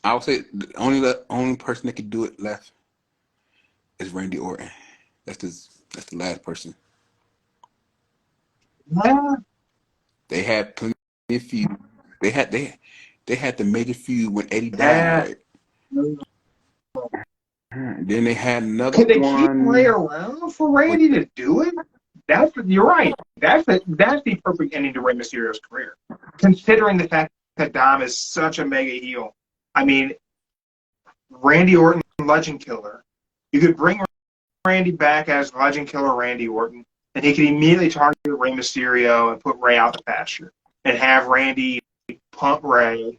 I would say the only person that could do it left is Randy Orton. That's the last person. Yeah, They had plenty of feud. They had the major feud when Eddie yeah. died. Then they had another Could they keep Ray one around for with Randy to do it? You're right. That's the perfect ending to Rey Mysterio's career, considering the fact that Dom is such a mega heel. I mean, Randy Orton, Legend Killer. You could bring Randy back as Legend Killer Randy Orton, and he could immediately target Rey Mysterio and put Ray out the pasture, and have Randy pump Ray,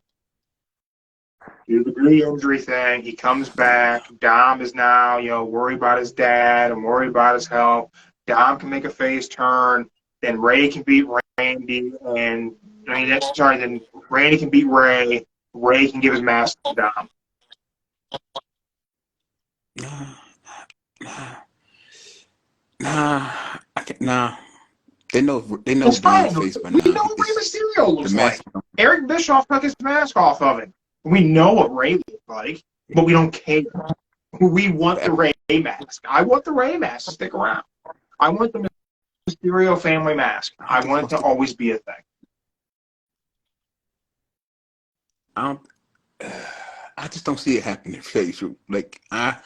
do the big injury thing. He comes back. Dom is now, worried about his dad and worried about his health. Dom can make a face turn. Then Ray can beat Randy, and then Randy can beat Ray. Ray can give his mask to Dom. nah, nah, I can't, nah. They know It's fine. Dom's face by We now. know what Rey Mysterio The looks mask. like. Eric Bischoff took his mask off of him. We know what Ray looks like, but we don't care. We want the Ray mask. I want the Ray mask to stick around. I want the Mysterio family mask. I don't I think want it to always be a thing. I don't. I just don't see it happening. Like I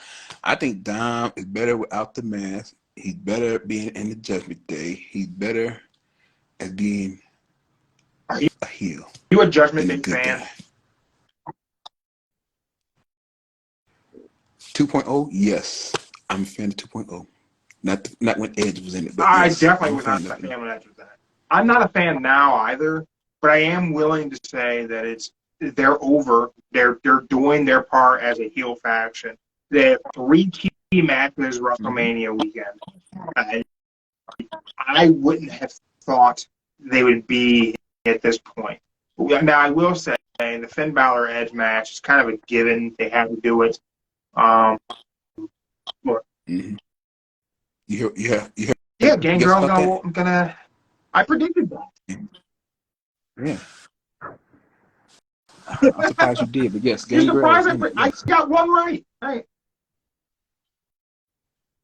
think Dom is better without the mask. He's better at being in the Judgment Day. He's better at being Are you a heel a Judgment than a Day good fan? guy. 2.0, yes, I'm a fan of 2.0. Not when Edge was in it, but I yes, definitely I'm a was not fan a of it. fan when that was that. I'm not a fan now either, but I am willing to say that they're over. They're doing their part as a heel faction. They have 3 key matches WrestleMania weekend. And I wouldn't have thought they would be at this point. Now I will say the Finn Balor Edge match is kind of a given. They had to do it. Look, Mm-hmm. You hear, yeah, you guess Gangrel's about that? gonna. I predicted that. Yeah, I'm surprised you did, but yes, You're Gangrel is surprised in it. I Yes, got one right. Right.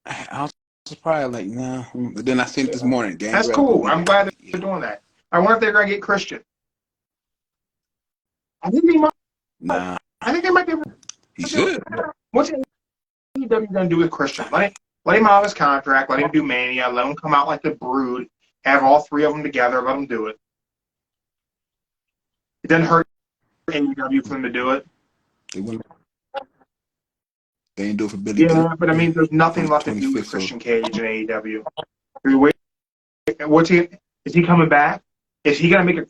I was surprised. Like, nah. But then I seen it this morning. That's Gangrel gonna cool. be I'm there. I'm glad that like, they're yeah. doing that. I wonder if they're gonna get Christian. I think they might. Nah, I think they might be able he to do it. should. What's AEW gonna do with Christian? Let him out of his contract. Let him do Mania. Let him come out like the Brood. Have all 3 of them together. Let them do it. It doesn't hurt AEW for them to do it. They wouldn't. They didn't do it for Billy Gunn Yeah, but I mean, there's on nothing the left to do with 25th. So Christian Cage in AEW. What's he? Is he coming back? Is he gonna make a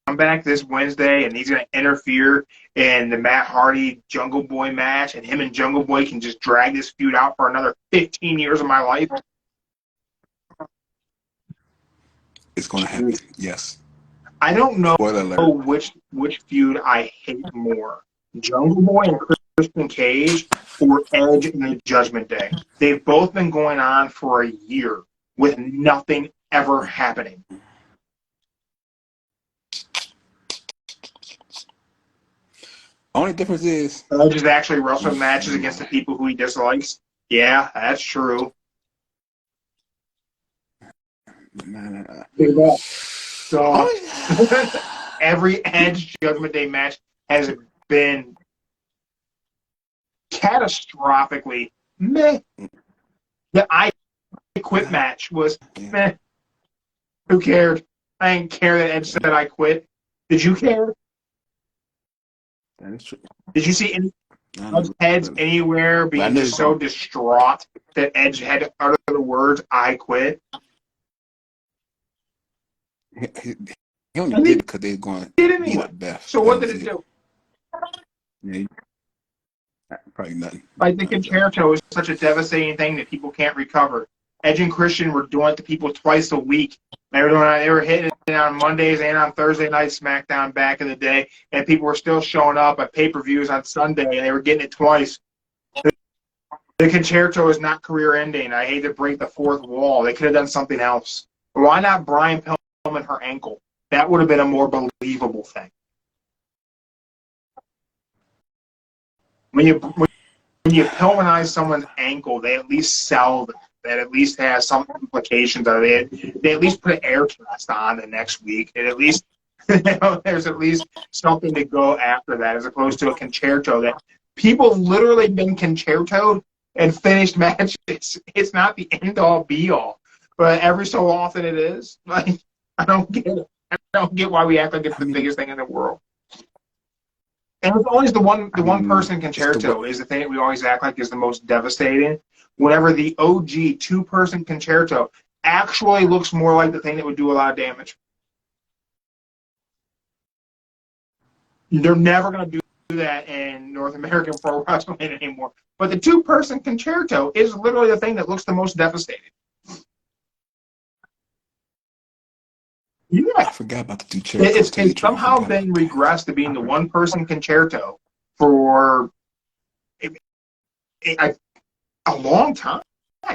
comeback this Wednesday, and he's gonna interfere in the Matt Hardy Jungle Boy match, and him and Jungle Boy can just drag this feud out for another 15 years of my life? it's gonna happen. Yes. I don't know Spoiler alert. which feud I hate more, Jungle Boy and Christian Cage, or Edge and the Judgment Day. They've both been going on for a year with nothing ever happening. Only difference is Edge is actually wrestling matches against the people who he dislikes. Yeah, that's true. So every Edge Judgment Day match has been catastrophically meh. The I Quit match was meh. Who cared? I didn't care that Edge said I quit. Did you care? that is true. Did you see any heads anywhere being just so distraught that Edge had to utter the words "I quit"? He only did it because they were going Did to beat anyway. up Beth. So what did it do? Yeah, probably nothing. Like the concerto is such a devastating thing that people can't recover. Edge and Christian were doing it to people twice a week. They were hitting it on Mondays and on Thursday night SmackDown back in the day, and people were still showing up at pay-per-views on Sunday, and they were getting it twice. The concerto is not career-ending. I hate to break the fourth wall. They could have done something else. Why not Brian Pillman her ankle? That would have been a more believable thing. When you Pillmanize someone's ankle, they at least sell them. That at least has some implications of it. They at least put an air cast on the next week. And at least there's at least something to go after that, as opposed to a concerto that people have literally been concertoed and finished matches. It's not the end all be all, but every so often it is. Like, I don't get it. I don't get why we act like it's the biggest thing in the world. And it's always the one person concerto is the thing that we always act like is the most devastating. Whenever the OG 2-person concerto actually looks more like the thing that would do a lot of damage. They're never going to do that in North American pro wrestling anymore. But the 2-person concerto is literally the thing that looks the most devastating. Yeah. I forgot about the 2 chairs. It's somehow been regressed to being the 1-person concerto for a long time.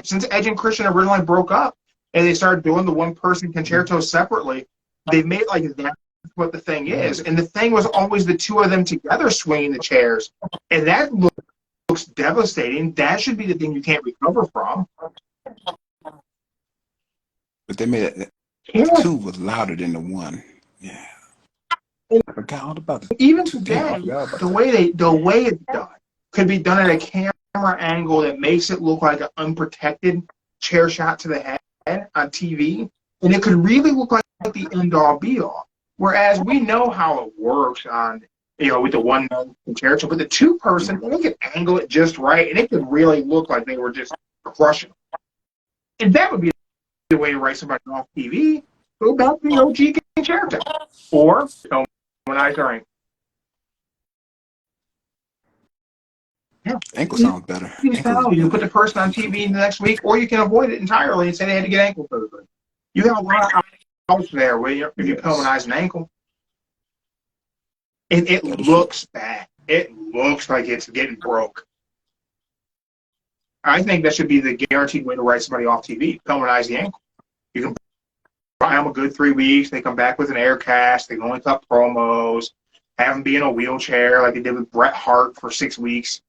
Since Edge and Christian originally broke up and they started doing the 1-person concerto separately, they made like that's what the thing is. And the thing was always the 2 of them together swinging the chairs. And that looks devastating. That should be the thing you can't recover from. But they made it. The 2 was louder than the 1. Yeah. I forgot all about it. Even today, the way it's done could be done at a camera angle that makes it look like an unprotected chair shot to the head on TV, and it could really look like the end all be all. Whereas we know how it works on, with the 1-man concerto, but the 2-person, they could angle it just right, and it could really look like they were just crushing. And that would be the way to write somebody off TV. Go back to the OG concerto, or Pillmanize. Ankle sounds better. You can put the person on TV the next week, or you can avoid it entirely and say they had to get ankle surgery. You have a lot of outs there where if you Pillmanize an ankle. And it looks bad. It looks like it's getting broke. I think that should be the guaranteed way to write somebody off TV. Pillmanize the ankle. You can buy them a good 3 weeks. They come back with an air cast. They can only cut promos. Have them be in a wheelchair like they did with Bret Hart for 6 weeks.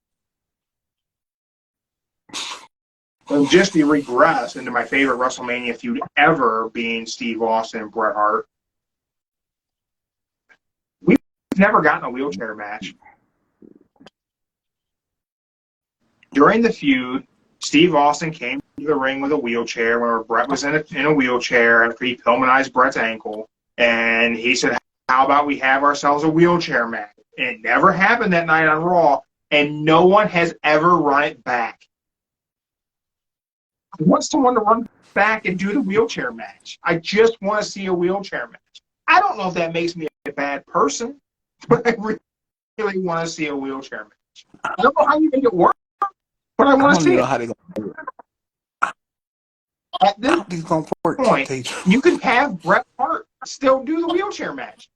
And just the regress into my favorite WrestleMania feud ever being Steve Austin and Bret Hart. We've never gotten a wheelchair match. During the feud, Steve Austin came to the ring with a wheelchair where Bret was in a wheelchair after he Pillmanized Bret's ankle. And he said, how about we have ourselves a wheelchair match? And it never happened that night on Raw, and no one has ever run it back. I want someone to run back and do the wheelchair match. I just want to see a wheelchair match. I don't know if that makes me a bad person, but I really want to see a wheelchair match. I don't know how you make it work, but I want to see it. How they gonna do it. At this point, you could have Bret Hart still do the wheelchair match.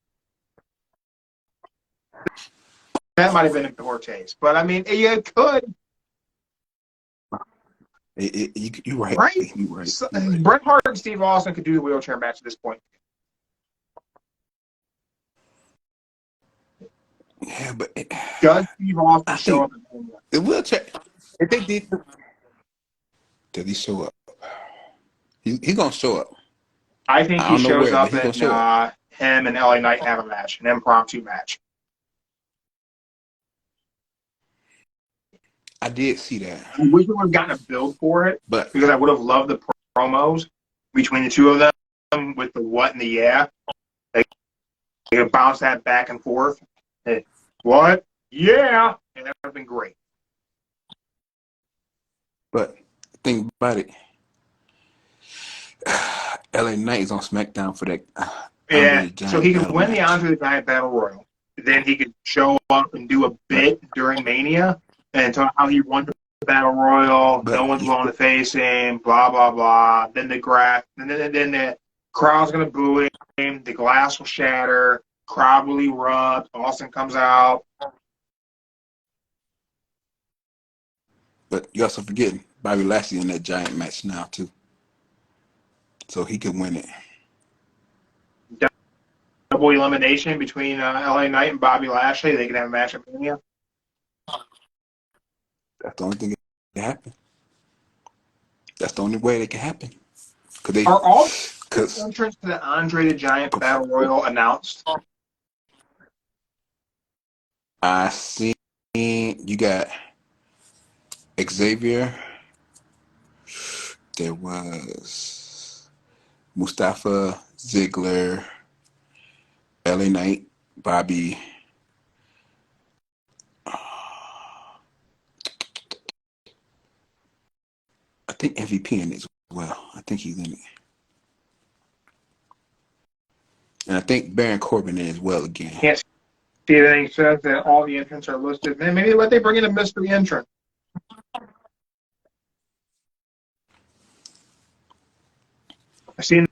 That might have been a poor taste, but I mean, you could. You're right. Right? You're right. So, Bret Hart and Steve Austin could do the wheelchair match at this point. Yeah, but Does Steve Austin I show think up at Mania? the wheelchair. If they did, did he show up? He's gonna show up. I think I he don't know shows where, but up he's gonna and show up. him and LA Knight have a match, an impromptu match. I did see that, I wish we would have gotten a build for it but because I would have loved the promos between the two of them with the what and the yeah. They could bounce that back and forth. Hey, what? Yeah. And that would have been great. think about it. LA Knight is on SmackDown for that Andre Yeah. the So Giant he could battle win the match. Andre the Giant Battle Royal. Then he could show up and do a But bit during Mania and talk how he won the Battle Royal. No but one's willing to face him. Blah blah blah. Then the the crowd's gonna boo him. The glass will shatter. Crowd will erupt. Austin comes out. but you also forgetting Bobby Lashley in that Giant match now too, so he could win it. Double elimination between LA Knight and Bobby Lashley. They can have a match at Mania. That's the only thing that can happen. That's the only way that can happen. Are all the Cause entrants to the Andre the Giant Battle before Royal announced? I seen you got Xavier, there was Mustafa, Ziggler, LA Knight, Bobby. I think MVP in it as well. I think he's in it. And I think Baron Corbin in it as well again. Can't see anything says that all the entrants are listed. Then maybe let they bring in a mystery entrant. I've seen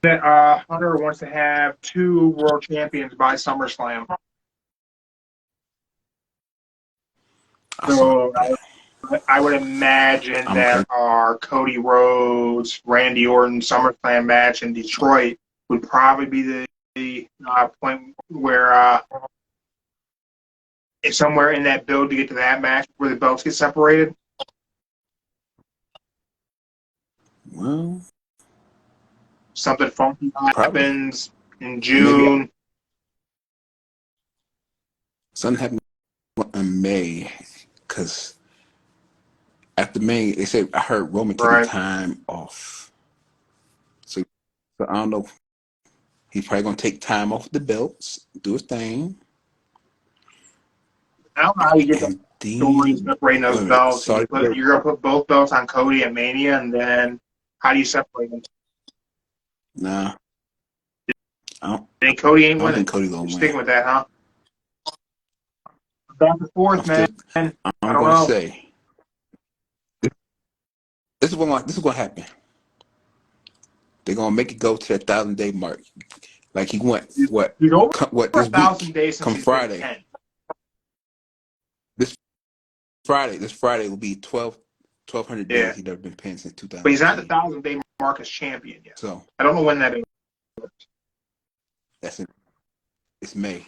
that Hunter wants to have 2 world champions by SummerSlam. I saw So that. I would imagine I'm that okay. our Cody Rhodes, Randy Orton SummerSlam match in Detroit would probably be the point where it's somewhere in that build to get to that match where the belts get separated. Well, Something funky probably. happens in Maybe June. something happened in May because after May, they said I heard Roman taking Right. time off. So I don't know. He's probably gonna take time off the belts, do his thing, I don't know how you get the and story then separating those wait a minute. belts. Sorry, You're gonna put both belts on Cody at Mania, and then how do you separate them? nah, I don't, Then Cody ain't I don't winning. think Cody's You're gonna win. sticking with that, huh? Back and forth, I'm still. man. I I'm don't gonna know. say this is what happen. They're gonna make it go to that 1,000 day mark. Like he went what He's over what for this 1,000 week? days since Come he's been Friday. 10. This Friday will be 1,200 Yeah, days. He's never been paying since but he's not the 2018. 1,000 day mark as champion yet. So I don't know when that is. that's it. It's May.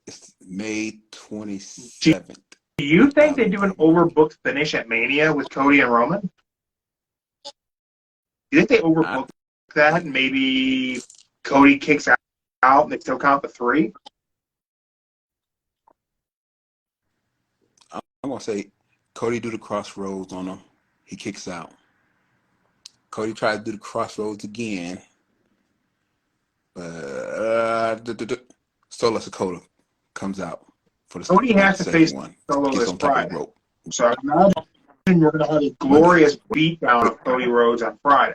It's May Do 27th. you think they do an 1,000 day mark. overbooked finish at Mania with Cody and Roman? Do you think they I overbooked that? think And maybe Cody kicks out and they still count the 3? I'm gonna say Cody do the crossroads on him. He kicks out. Cody tries to do the crossroads again. Solo Sakota comes out for Cody on the has to second face one. Solo Gets this on top of the Friday. rope. So I imagine you're going to have a Monday. glorious beatdown of Cody Rhodes on Friday.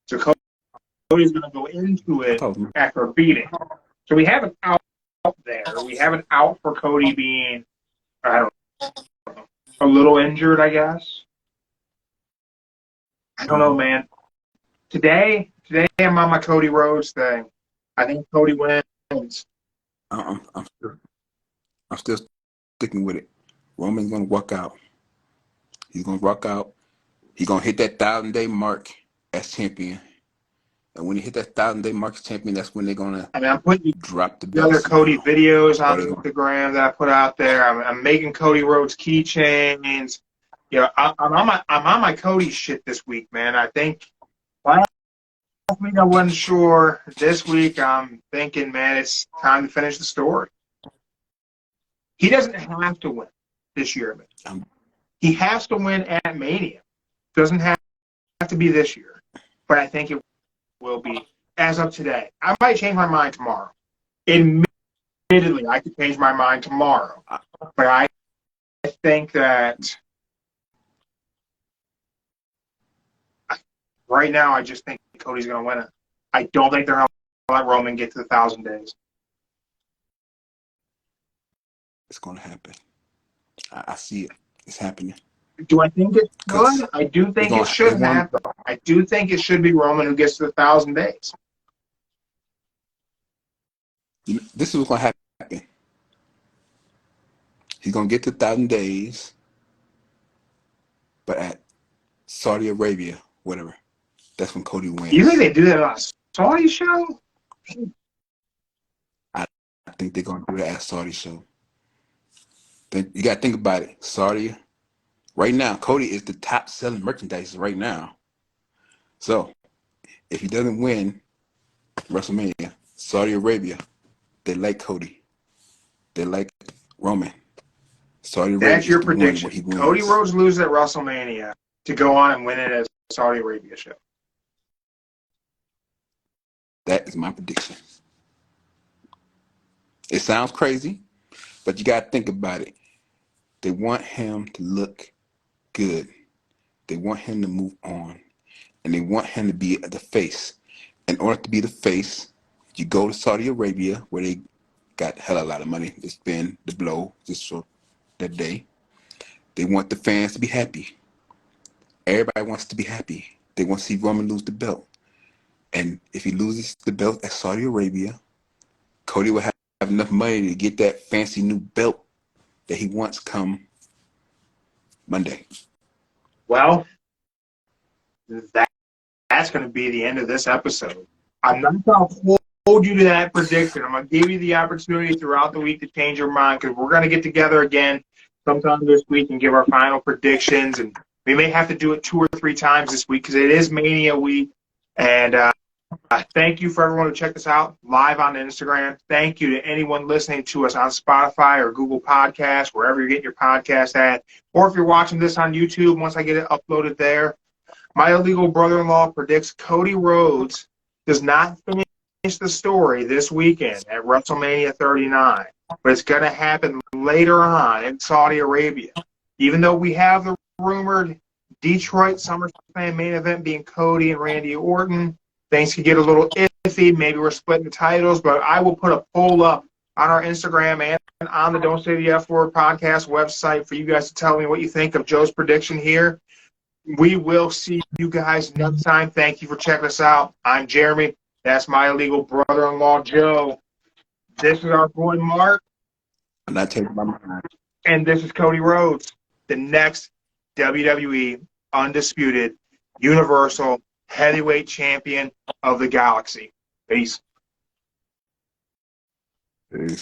So Cody's going to go into I it thought it was after a beating. So we have an out there. We have an out for Cody being, I don't know, a little injured, I guess. I don't know, man. Today I'm on my Cody Rhodes thing. I think Cody wins. I'm, I'm, still, I'm still sticking with it. Roman's gonna walk out. He's gonna rock out. He's gonna hit that 1,000 day mark as champion. And when he hit that 1,000-day mark as champion, that's when they're gonna I mean, I'm putting drop the the other belts Cody now. videos Or on they gonna Instagram that I put out there. I'm making Cody Rhodes keychains. You know, I'm on my Cody shit this week, man. I think last week I wasn't sure. This week I'm thinking, man, it's time to finish the story. He doesn't have to win this year, man. I'm, He has to win at Mania. Doesn't have to be this year, but I think it will be as of today. I might change my mind tomorrow. Admittedly, I could change my mind tomorrow, but I think that right now, I just think Cody's going to win it. I don't think they're going to let Roman get to the 1,000 days. it's gonna happen. I see it. It's happening. Do I think it Because should? I do think it they should want happen. I do think it should be Roman who gets to the 1,000 days. this is what's gonna happen. He's gonna get to 1,000 days, but at Saudi Arabia, whatever, that's when Cody You think wins. they do that on a Saudi show? I think they're gonna do that at Saudi show. Then you gotta think about it. Saudi right now, Cody is the top selling merchandise right now. So if he doesn't win WrestleMania, Saudi Arabia, they like Cody. They like Roman. Saudi Arabia That's is your the one where he prediction. Cody wins. Rhodes loses at WrestleMania to go on and win it as a Saudi Arabia show. That is my prediction. It sounds crazy, but you got to think about it. They want him to look good. They want him to move on. And they want him to be the face. In order to be the face, you go to Saudi Arabia where they got hell a lot of money to spend, to blow, just for that day. They want the fans to be happy. Everybody wants to be happy. They want to see Roman lose the belt. And if he loses the belt at Saudi Arabia, Cody will have enough money to get that fancy new belt that he wants come Monday. Well, that's going to be the end of this episode. I'm not going to hold you to that prediction. I'm going to give you the opportunity throughout the week to change your mind because we're going to get together again sometime this week and give our final predictions. And we may have to do it 2 or 3 times this week because it is Mania week. And thank you for everyone who checked us out live on Instagram. Thank you to anyone listening to us on Spotify or Google Podcasts, wherever you're getting your podcast at. Or if you're watching this on YouTube, once I get it uploaded there. My illegal brother-in-law predicts Cody Rhodes does not finish the story this weekend at WrestleMania 39, but it's going to happen later on in Saudi Arabia. Even though we have the rumored Detroit SummerSlam main event being Cody and Randy Orton, things could get a little iffy. Maybe we're splitting the titles, but I will put a poll up on our Instagram and on the Don't Say the F Word podcast website for you guys to tell me what you think of Joe's prediction here. We will see you guys next time. Thank you for checking us out. I'm Jeremy. That's my illegal brother-in-law, Joe. This is our boy, Mark. I'm not taking my mind. And this is Cody Rhodes, the next WWE Undisputed Universal Heavyweight Champion of the Galaxy. Peace. Peace.